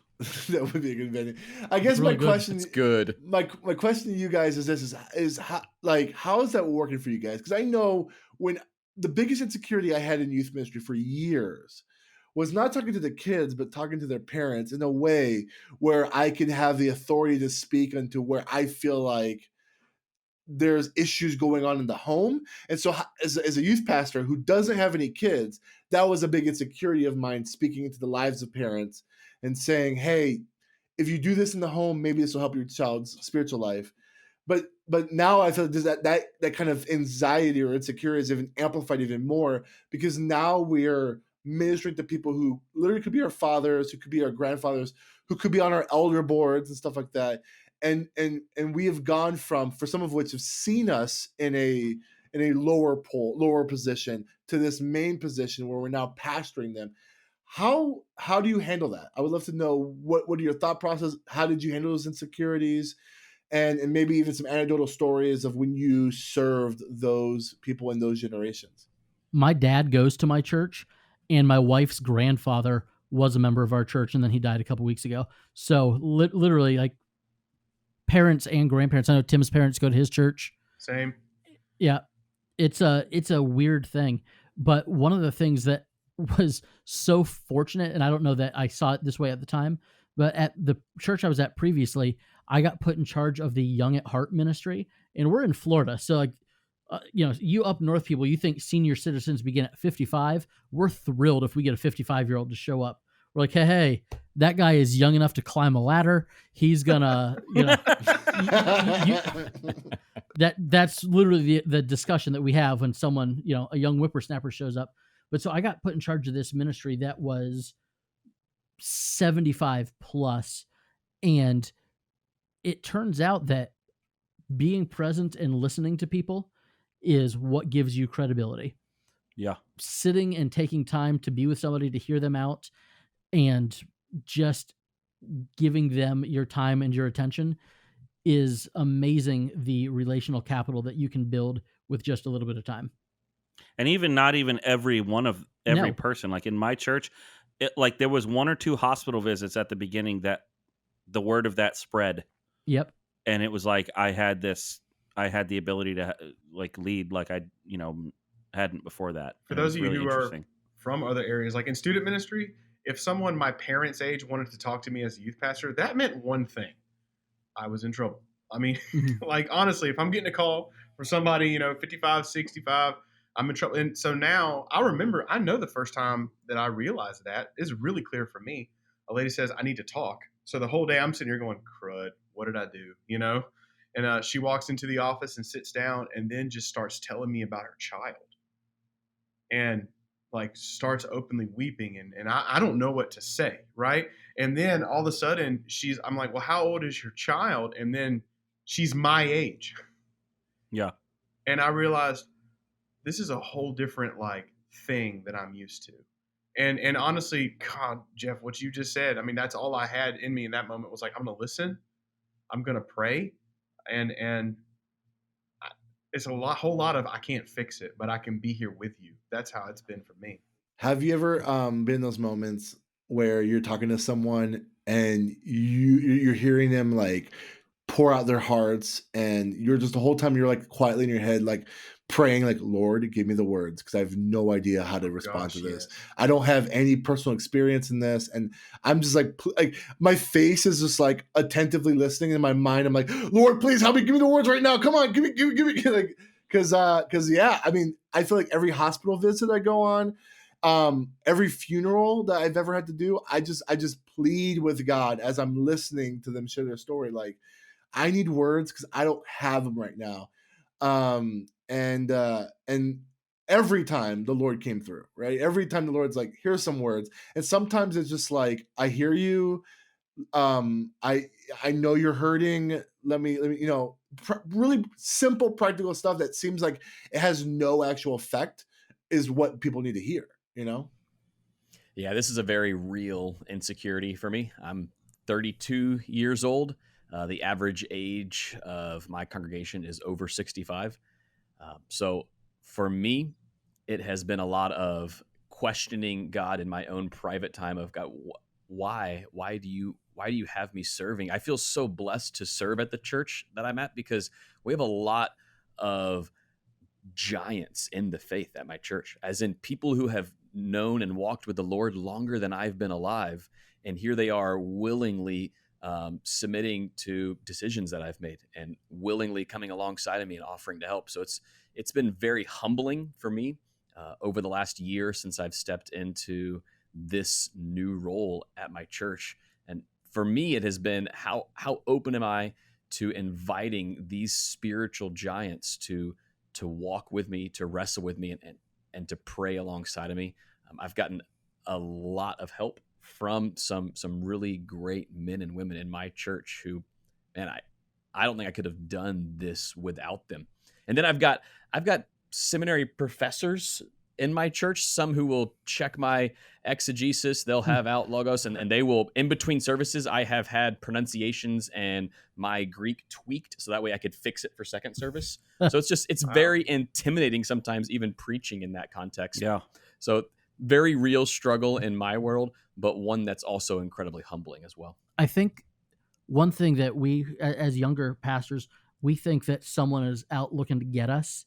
That would be a good band name. I guess really my question is good. My question to you guys is this: is how is that working for you guys? Because I know when the biggest insecurity I had in youth ministry for years was not talking to the kids, but talking to their parents in a way where I can have the authority to speak unto where I feel like there's issues going on in the home. And so as a youth pastor who doesn't have any kids, that was a big insecurity of mine, speaking into the lives of parents and saying, hey, if you do this in the home, maybe this will help your child's spiritual life. But now I feel that kind of anxiety or insecurity is even amplified even more, because now we're ministering to people who literally could be our fathers, who could be our grandfathers, who could be on our elder boards and stuff like that. And we have gone from, for some of which have seen us in a lower position, to this main position where we're now pastoring them. How do you handle that? I would love to know what are your thought process? How did you handle those insecurities? And maybe even some anecdotal stories of when you served those people in those generations. My dad goes to my church, and my wife's grandfather was a member of our church, and then he died a couple weeks ago. So literally, like, parents and grandparents. I know Tim's parents go to his church. Same. Yeah, it's a weird thing. But one of the things that was so fortunate, and I don't know that I saw it this way at the time, but at the church I was at previously, I got put in charge of the Young at Heart ministry, and we're in Florida. So like, you up north people, you think senior citizens begin at 55. We're thrilled if we get a 55-year-old to show up. We're like, hey, that guy is young enough to climb a ladder. He's gonna, that's literally the discussion that we have when someone, a young whippersnapper shows up. But so I got put in charge of this ministry that was 75 plus, and it turns out that being present and listening to people is what gives you credibility. Yeah. Sitting and taking time to be with somebody, to hear them out, and just giving them your time and your attention is amazing, the relational capital that you can build with just a little bit of time. And not even every person, like in my church, there was one or two hospital visits at the beginning that the word of that spread. Yep. And it was like I had the ability to lead like I hadn't before that. For those of you who are from other areas, like in student ministry, if someone my parents' age wanted to talk to me as a youth pastor, that meant one thing: I was in trouble. I mean, like, honestly, if I'm getting a call from somebody, 55, 65, I'm in trouble. And so now I know the first time that I realized that is really clear for me. A lady says, I need to talk. So the whole day I'm sitting here going, crud, what did I do? And she walks into the office and sits down and then just starts telling me about her child. And like starts openly weeping. And I don't know what to say. Right. And then all of a sudden I'm like, well, how old is your child? And then she's my age. Yeah. And I realized this is a whole different thing that I'm used to. And honestly, God, Jeff, what you just said, I mean, that's all I had in me in that moment was like, I'm going to listen. I'm going to pray. And it's whole lot of, I can't fix it, but I can be here with you. That's how it's been for me. Have you ever been in those moments where you're talking to someone and you're hearing them pour out their hearts, and you're just the whole time you're quietly in your head, praying, Lord, give me the words, because I have no idea how to respond to this. Yes. I don't have any personal experience in this. And I'm just my face is just attentively listening. In my mind, I'm like, Lord, please help me. Give me the words right now. Come on, give me. Because yeah, I mean, I feel like every hospital visit I go on, every funeral that I've ever had to do, I just plead with God as I'm listening to them share their story. I need words because I don't have them right now. And every time the Lord came through, right? Every time the Lord's here's some words. And sometimes it's just I hear you. I know you're hurting. Let me, really simple, practical stuff that seems like it has no actual effect is what people need to hear, Yeah, this is a very real insecurity for me. I'm 32 years old. The average age of my congregation is over 65. So for me, it has been a lot of questioning God in my own private time of God, why do you have me serving? I feel so blessed to serve at the church that I'm at because we have a lot of giants in the faith at my church, as in people who have known and walked with the Lord longer than I've been alive. And here they are willingly submitting to decisions that I've made and willingly coming alongside of me and offering to help. So it's been very humbling for me over the last year since I've stepped into this new role at my church. And for me, it has been how open am I to inviting these spiritual giants to walk with me, to wrestle with me, and to pray alongside of me. I've gotten a lot of help from some really great men and women in my church who, man, I don't think I could have done this without them. And then I've got seminary professors in my church, some who will check my exegesis. They'll have out logos and they will, in between services, I have had pronunciations and my Greek tweaked so that way I could fix it for second service. So it's wow. Very intimidating sometimes even preaching in that context. Yeah. So very real struggle in my world, but one that's also incredibly humbling as well. I think one thing that we, as younger pastors, we think that someone is out looking to get us.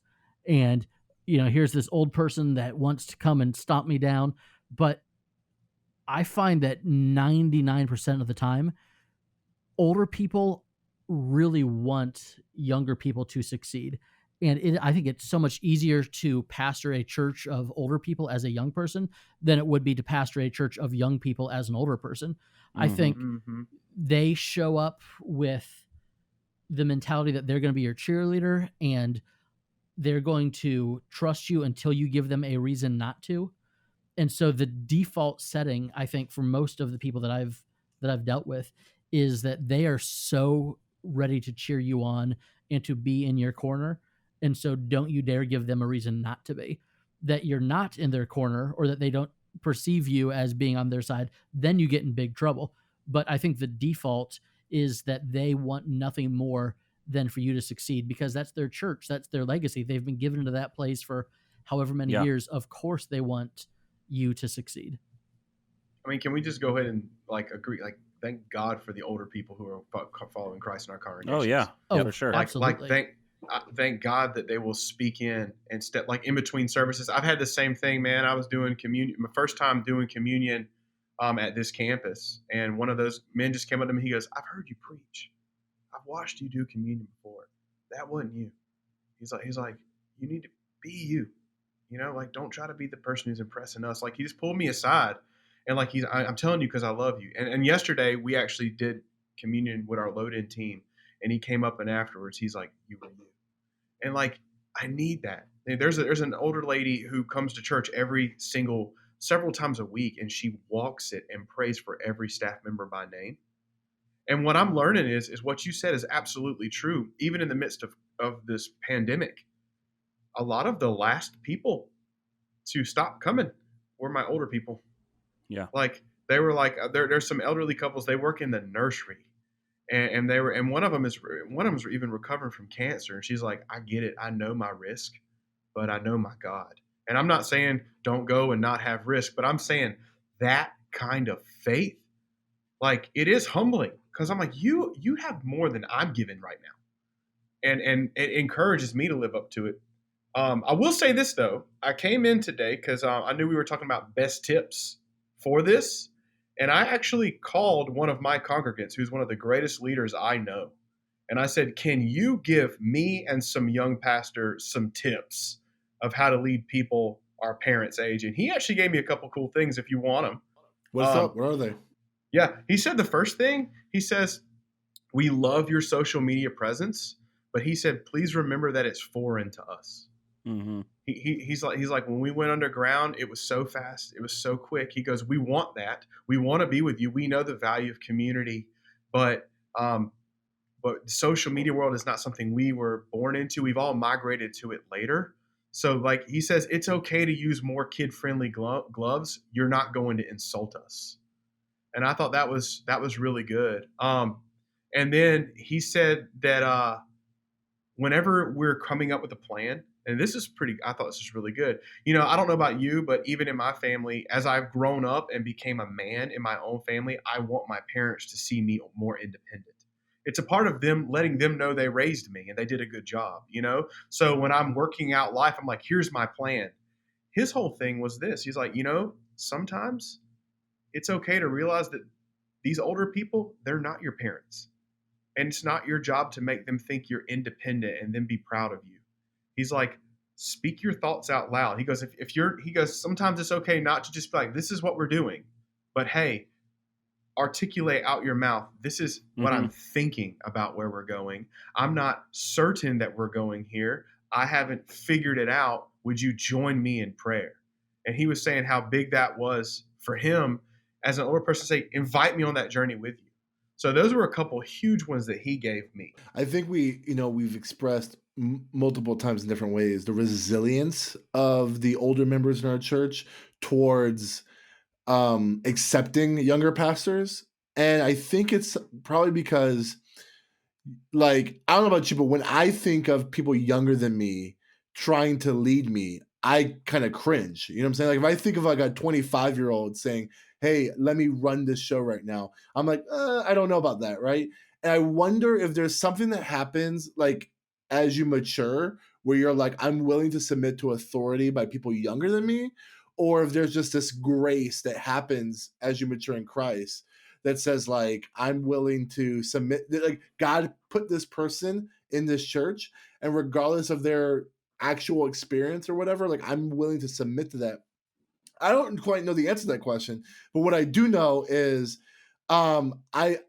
And, here's this old person that wants to come and stomp me down. But I find that 99% of the time, older people really want younger people to succeed. And I think it's so much easier to pastor a church of older people as a young person than it would be to pastor a church of young people as an older person. I think they show up with the mentality that they're going to be your cheerleader and they're going to trust you until you give them a reason not to. And so the default setting, I think, for most of the people that I've dealt with is that they are so ready to cheer you on and to be in your corner. And so don't you dare give them a reason not to be. That you're not in their corner or that they don't perceive you as being on their side, then you get in big trouble. But I think the default is that they want nothing more than for you to succeed because that's their church. That's their legacy. They've been given to that place for however many years. Of course they want you to succeed. I mean, can we just go ahead and agree? Thank God for the older people who are following Christ in our congregation. Oh yeah, for sure. Absolutely. Thank God that they will speak in and step in between services. I've had the same thing, man. I was doing communion, my first time doing communion at this campus, and one of those men just came up to me. He goes, "I've heard you preach. I've watched you do communion before. That wasn't you." He's like, "You need to be you. Don't try to be the person who's impressing us." He just pulled me aside and I'm telling you because I love you. And yesterday we actually did communion with our load-in team, and he came up and afterwards he's like, "You were you." And I need that. There's an older lady who comes to church several times a week, and she walks it and prays for every staff member by name. And what I'm learning is what you said is absolutely true. Even in the midst of this pandemic, a lot of the last people to stop coming were my older people. Yeah. They were there's some elderly couples, they work in the nursery. And one of them is even recovering from cancer. And she's like, "I get it. I know my risk, but I know my God." And I'm not saying don't go and not have risk, but I'm saying that kind of faith, it is humbling because I'm like, you have more than I'm given right now. And it encourages me to live up to it. I will say this though. I came in today because I knew we were talking about best tips for this. And I actually called one of my congregants, who's one of the greatest leaders I know. And I said, "Can you give me and some young pastors some tips of how to lead people our parents' age?" And he actually gave me a couple cool things if you want them. What's up? What are they? Yeah. He said the first thing, he says, "We love your social media presence." But he said, "Please remember that it's foreign to us." Mm-hmm. He's like, "When we went underground, it was so fast. It was so quick." He goes, "We want that. We want to be with you. We know the value of community, but the social media world is not something we were born into. We've all migrated to it later. So like he says, it's okay to use more kid-friendly gloves. You're not going to insult us. And I thought that was really good. And then he said that whenever we're coming up with a plan, and I thought this is really good. I don't know about you, but even in my family, as I've grown up and became a man in my own family, I want my parents to see me more independent. It's a part of them letting them know they raised me and they did a good job, So when I'm working out life, I'm like, here's my plan. His whole thing was this. He's like, sometimes it's okay to realize that these older people, they're not your parents. And it's not your job to make them think you're independent and then be proud of you. He's like, speak your thoughts out loud. He goes, sometimes it's okay not to just be like, this is what we're doing. But hey, articulate out your mouth. This is what I'm thinking about where we're going. I'm not certain that we're going here. I haven't figured it out. Would you join me in prayer? And he was saying how big that was for him as an older person to say, invite me on that journey with you. So those were a couple huge ones that he gave me. I think we've expressed multiple times in different ways the resilience of the older members in our church towards accepting younger pastors. And I think it's probably because, like, I don't know about you, but when I think of people younger than me trying to lead me, I kind of cringe. You know what I'm saying? Like, if I think of like a 25-year-old saying, hey, let me run this show right now, I'm like, I don't know about that, right? And I wonder if there's something that happens, like, as you mature, where you're like, I'm willing to submit to authority by people younger than me, or if there's just this grace that happens as you mature in Christ that says, like, I'm willing to submit, like, God put this person in this church, and regardless of their actual experience or whatever, like, I'm willing to submit to that. I don't quite know the answer to that question, but what I do know is I'm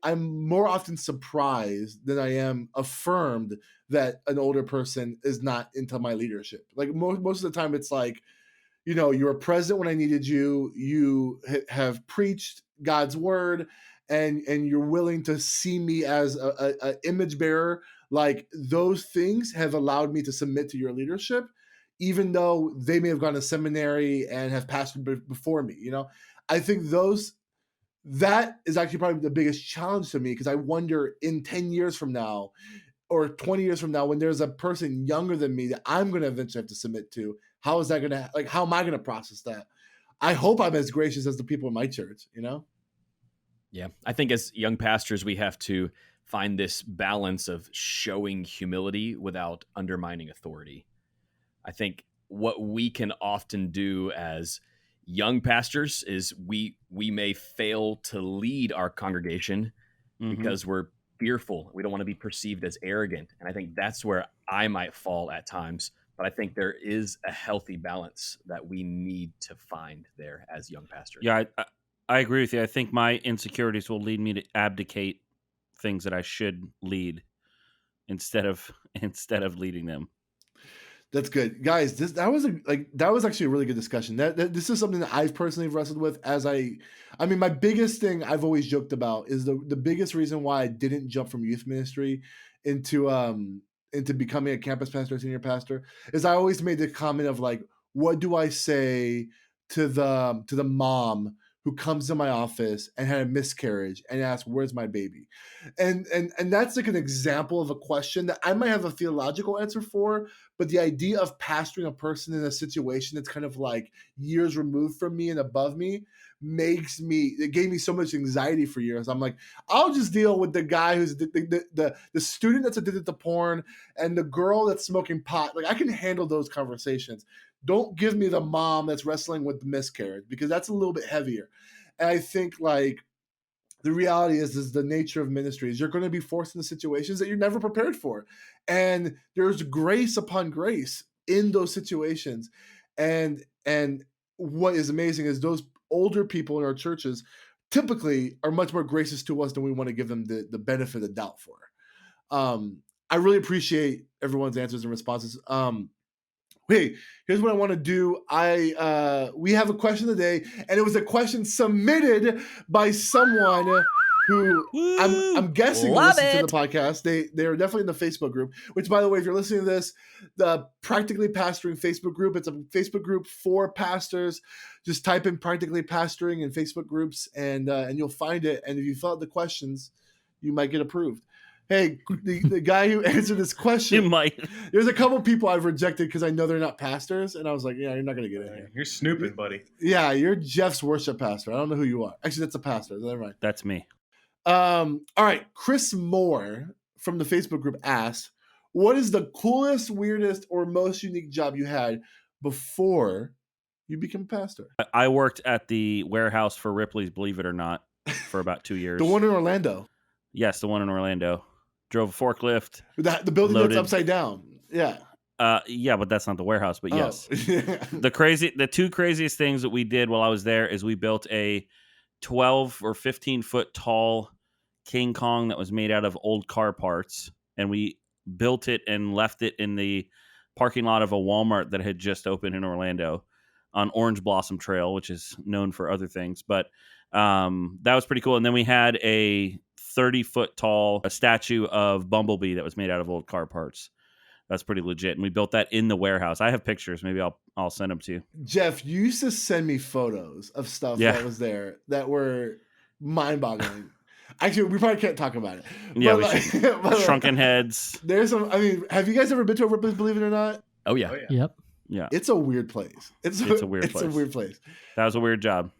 more often surprised than I am affirmed that an older person is not into my leadership. Like, most of the time it's like, you were present when I needed you. You have preached God's word, and you're willing to see me as a image bearer. Like, those things have allowed me to submit to your leadership, even though they may have gone to seminary and have pastored before me. I think that is actually probably the biggest challenge to me, because I wonder in 10 years from now or 20 years from now, when there's a person younger than me that I'm going to eventually have to submit to, how is that going to, like, how am I going to process that? I hope I'm as gracious as the people in my church, Yeah. I think as young pastors, we have to find this balance of showing humility without undermining authority. I think what we can often do as young pastors is we may fail to lead our congregation because we're fearful. We don't want to be perceived as arrogant. And I think that's where I might fall at times. But I think there is a healthy balance that we need to find there as young pastors. Yeah, I agree with you. I think my insecurities will lead me to abdicate things that I should lead instead of leading them. That's good, guys. That was actually a really good discussion. This is something that I've personally wrestled with. My biggest thing I've always joked about is the biggest reason why I didn't jump from youth ministry into becoming a campus pastor, senior pastor, is I always made the comment of, like, what do I say to the mom who comes to my office and had a miscarriage and asks, where's my baby? And that's like an example of a question that I might have a theological answer for, but the idea of pastoring a person in a situation that's kind of like years removed from me and above me it gave me so much anxiety for years. I'm like, I'll just deal with the guy who's the student that's addicted to porn and the girl that's smoking pot. Like, I can handle those conversations. Don't give me the mom that's wrestling with the miscarriage, because that's a little bit heavier. And I think, like, the reality is the nature of ministry is you're going to be forced into situations that you're never prepared for. And there's grace upon grace in those situations. And what is amazing is those older people in our churches typically are much more gracious to us than we want to give them the benefit of the doubt for. I really appreciate everyone's answers and responses. Hey, here's what I want to do. We have a question today, and it was a question submitted by someone who I'm guessing Love listen to it. the podcast. They are definitely in the Facebook group, which, by the way, if you're listening to this, the Practically Pastoring Facebook group, it's a Facebook group for pastors. Just type in Practically Pastoring in Facebook groups and you'll find it. And if you fill out the questions, you might get approved. Hey, the guy who answered this question, You might. there's a couple people I've rejected because I know they're not pastors. And I was like, yeah, you're not going to get in here. You're snooping, buddy. Yeah, you're Jeff's worship pastor. I don't know who you are. Actually, that's a pastor. Never mind. That's me. All right. Chris Moore from the Facebook group asked, what is the coolest, weirdest, or most unique job you had before you became a pastor? I worked at the warehouse for Ripley's, believe it or not, for about 2 years. The one in Orlando. Yes, the one in Orlando. Drove a forklift. The building Loaded. that's upside down. Yeah. Yeah, but that's not the warehouse. But yes, Oh. the two craziest things that we did while I was there is we built a 12 or 15 foot tall King Kong that was made out of old car parts, and we built it and left it in the parking lot of a Walmart that had just opened in Orlando on Orange Blossom Trail, which is known for other things. But that was pretty cool. And then we had a 30-foot tall statue of Bumblebee that was made out of old car parts. That's pretty legit. And we built that in the warehouse. I have pictures. Maybe I'll send them to you. Jeff, you used to send me photos of stuff that was there that were mind-boggling. Actually, we probably can't talk about it. Yeah, but shrunken heads. There's some. I mean, have you guys ever been to a Ripley's, believe it or not? Oh yeah. Yep. Yeah, It's a weird place. It's a weird place. That was a weird job.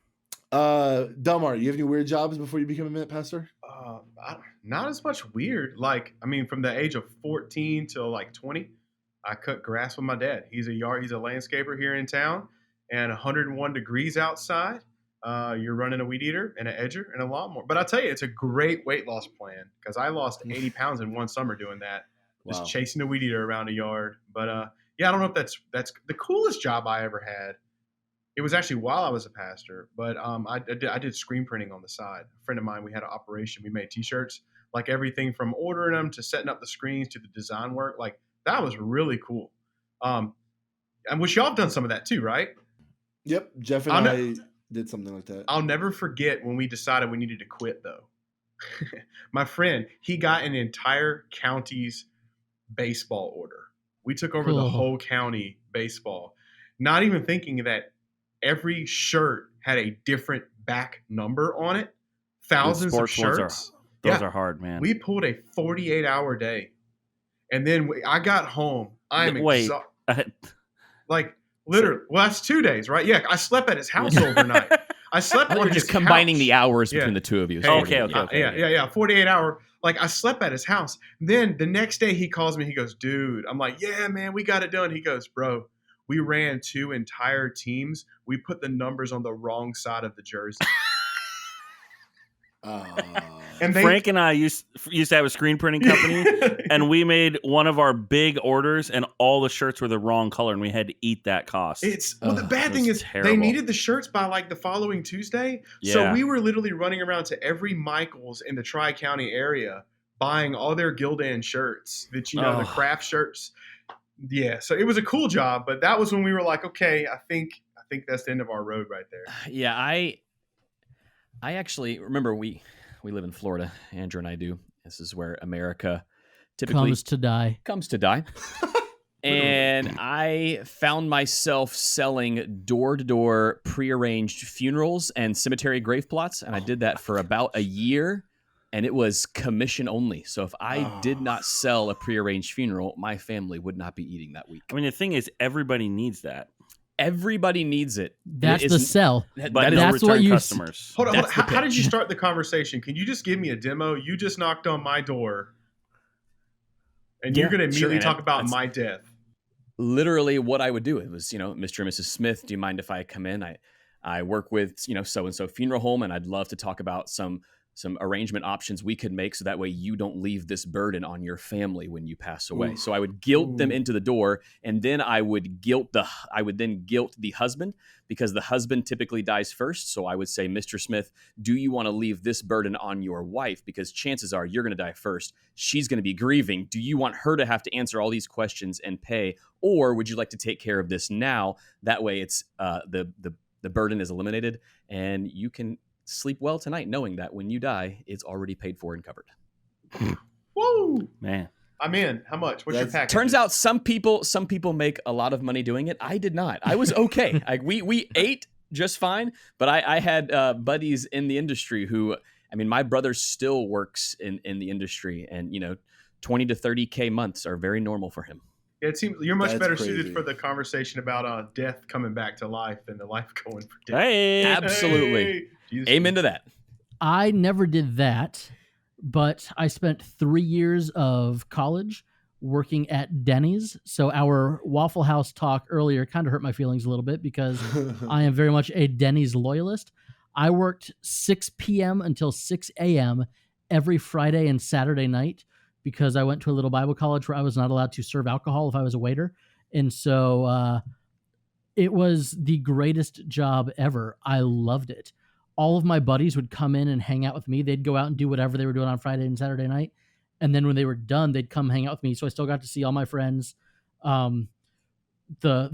Delmar, you have any weird jobs before you became a minute pastor? Not as much weird. Like, I mean, from the age of 14 till like 20, I cut grass with my dad. He's a landscaper here in town, and 101 degrees outside. You're running a weed eater and an edger and a lawnmower. But I'll tell you, it's a great weight loss plan because I lost 80 pounds in one summer doing that, just chasing a weed eater around a yard. But yeah, I don't know if that's the coolest job I ever had. It was actually while I was a pastor, but I did screen printing on the side. A friend of mine, we had an operation. We made T-shirts, like everything from ordering them to setting up the screens to the design work. Like, that was really cool. I wish y'all have done some of that too, right? Yep, Jeff and I did something like that. I'll never forget when we decided we needed to quit, though. My friend, he got an entire county's baseball order. We took over the whole county baseball, not even thinking that every shirt had a different back number on it. Thousands of shirts. Those are hard, man. We pulled a 48-hour day. And then I got home. I'm exhausted. Like, literally. Well, that's 2 days, right? Yeah, I slept at his house overnight. I slept on his just combining couch. the hours between the two of you. Okay. 48 hour. Like, I slept at his house. Then the next day he calls me. He goes, dude. I'm like, yeah, man, we got it done. He goes, bro, we ran 2 entire teams. We put the numbers on the wrong side of the jersey. And Frank and I used to have a screen printing company, and we made one of our big orders, and all the shirts were the wrong color, and we had to eat that cost. The bad thing is terrible. They needed the shirts by like the following Tuesday. Yeah. So we were literally running around to every Michael's in the Tri-County area buying all their Gildan shirts, the craft shirts. Yeah, so it was a cool job, but that was when we were like, okay, I think that's the end of our road right there. Yeah, I actually remember we live in Florida. Andrew and I do. This is where America typically comes to die. And I found myself selling door-to-door prearranged funerals and cemetery grave plots, and I did that for about a year. And it was commission only. So if I did not sell a prearranged funeral, my family would not be eating that week. I mean, the thing is, everybody needs that. Everybody needs it. That's the sell. But that's what you customers. Hold on. How did you start the conversation? Can you just give me a demo? You just knocked on my door, and you're going to immediately talk about my death. Literally, what I would do. It was, Mr. and Mrs. Smith. Do you mind if I come in? I work with so and so funeral home, and I'd love to talk about some arrangement options we could make so that way you don't leave this burden on your family when you pass away. Ooh. So I would guilt them into the door, and then I would guilt the husband, because the husband typically dies first. So I would say, Mr. Smith, do you want to leave this burden on your wife? Because chances are you're going to die first. She's going to be grieving. Do you want her to have to answer all these questions and pay? Or would you like to take care of this now? That way it's the burden is eliminated, and you can sleep well tonight knowing that when you die, it's already paid for and covered. Woo! Man. I'm in. How much? What's your package? Turns out some people make a lot of money doing it. I did not. I was okay. We ate just fine, but I had buddies in the industry who, I mean, my brother still works in the industry, and 20 to 30K months are very normal for him. It seems you're much better suited for the conversation about death coming back to life than the life going for death. Hey, absolutely. Hey. Amen to that. I never did that, but I spent 3 years of college working at Denny's. So our Waffle House talk earlier kind of hurt my feelings a little bit because I am very much a Denny's loyalist. I worked 6 p.m. until 6 a.m. every Friday and Saturday night because I went to a little Bible college where I was not allowed to serve alcohol if I was a waiter. And so it was the greatest job ever. I loved it. All of my buddies would come in and hang out with me. They'd go out and do whatever they were doing on Friday and Saturday night. And then when they were done, they'd come hang out with me. So I still got to see all my friends. The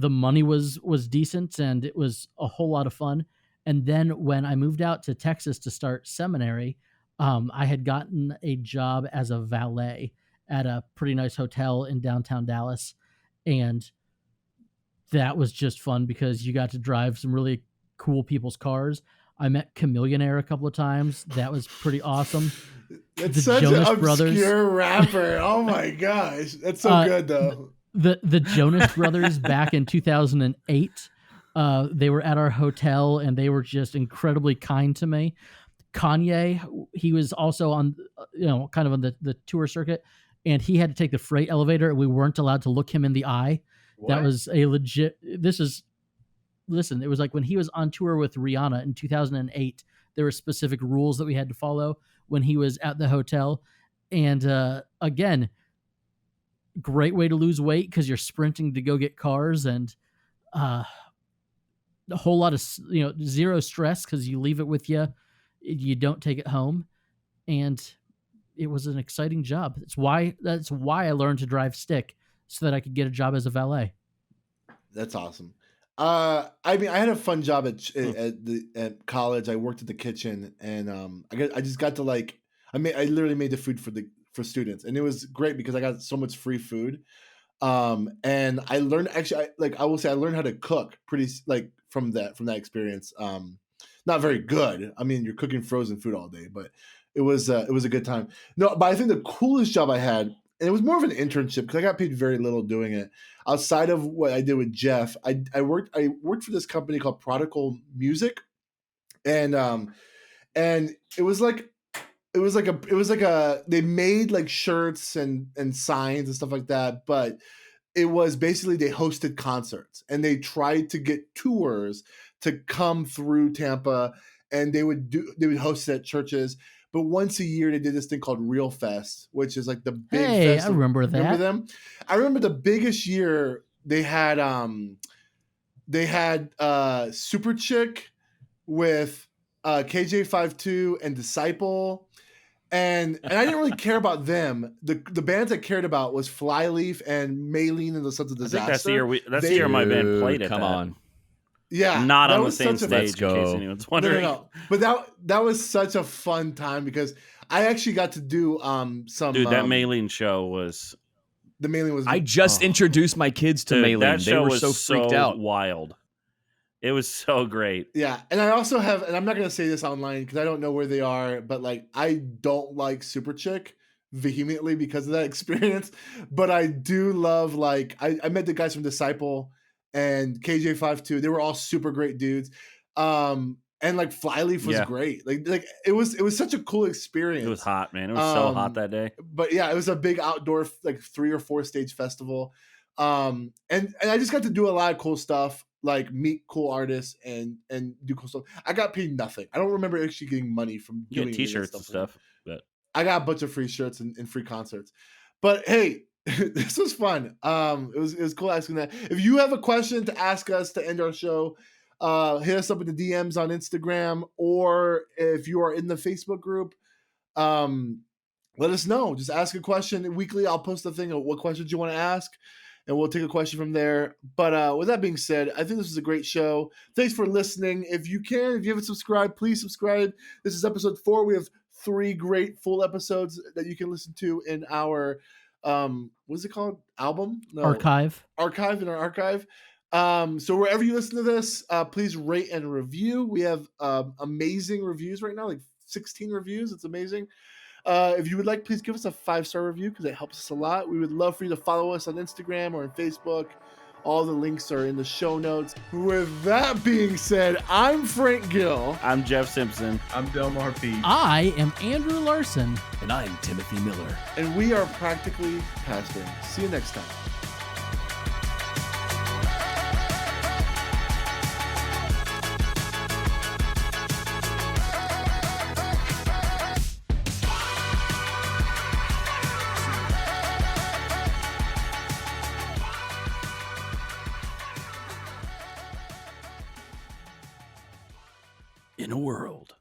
money was decent and it was a whole lot of fun. And then when I moved out to Texas to start seminary, I had gotten a job as a valet at a pretty nice hotel in downtown Dallas. And that was just fun because you got to drive some really cool people's cars. I met Chameleonaire a couple of times. That was pretty awesome. That's such an obscure rapper. Oh my gosh. That's so good though. The Jonas Brothers back in 2008. They were at our hotel and they were just incredibly kind to me. Kanye, he was also on, kind of on the tour circuit, and he had to take the freight elevator and we weren't allowed to look him in the eye. What? That was a legit, listen, it was like when he was on tour with Rihanna in 2008, there were specific rules that we had to follow when he was at the hotel. And again, great way to lose weight because you're sprinting to go get cars, and a whole lot of, zero stress because you leave it with you. You don't take it home. And it was an exciting job. That's why I learned to drive stick so that I could get a job as a valet. That's awesome. I mean, I had a fun job at college. I worked at the kitchen, and I just got to I literally made the food for students, and it was great because I got so much free food. And I learned I will say I learned how to cook from that experience. Not very good. I mean, you're cooking frozen food all day, but it was a good time. No, but I think the coolest job I had, and it was more of an internship because I got paid very little doing it. Outside of what I did with Jeff, I worked for this company called Prodigal Music, and it was like they made shirts and signs and stuff like that, but it was basically they hosted concerts and they tried to get tours to come through Tampa, and they would host it at churches. But once a year, they did this thing called Real Fest, which is like the big festival. I remember that. Remember them? I remember the biggest year they had Super Chick with KJ52 and Disciple. And I didn't really care about them. The bands I cared about was Flyleaf and Maylene and the Sons of Disaster. I think that's the year my band played at Come on. Yeah, not on the same stage. In case anyone's wondering. No. But that was such a fun time because I actually got to do some. Dude, that Maylene show was. The Maylene was. I just introduced my kids to Maylene. That show they were was so freaked out. Wild. It was so great. Yeah, and I also have, and I'm not gonna say this online because I don't know where they are, but I don't like Super Chick vehemently because of that experience. But I do love I met the guys from Disciple and KJ52. They were all super great dudes. And Flyleaf was great. It was such a cool experience. It was hot, man. It was so hot that day. But yeah, it was a big outdoor 3 or 4 stage festival. And I just got to do a lot of cool stuff, meet cool artists and do cool stuff. I got paid nothing. I don't remember actually getting money from doing t-shirts and stuff. But I got a bunch of free shirts and free concerts. But hey, this was fun. It was cool asking that. If you have a question to ask us to end our show, hit us up in the DMs on Instagram, or if you are in the Facebook group, let us know. Just ask a question weekly. I'll post a thing of what questions you want to ask, and we'll take a question from there. But with that being said, I think this was a great show. Thanks for listening. If you haven't subscribed, please subscribe. This is episode 4. We have 3 great full episodes that you can listen to in our what's it called? Album? No. Archive in our archive. So wherever you listen to this, please rate and review. We have amazing reviews right now, like 16 reviews. It's amazing. If you would like, please give us a 5-star review because it helps us a lot. We would love for you to follow us on Instagram or on Facebook. All the links are in the show notes. With that being said, I'm Frank Gill. I'm Jeff Simpson. I'm Delmar Pete. I am Andrew Larson. And I'm Timothy Miller. And we are Practically Pastoring. See you next time. In a world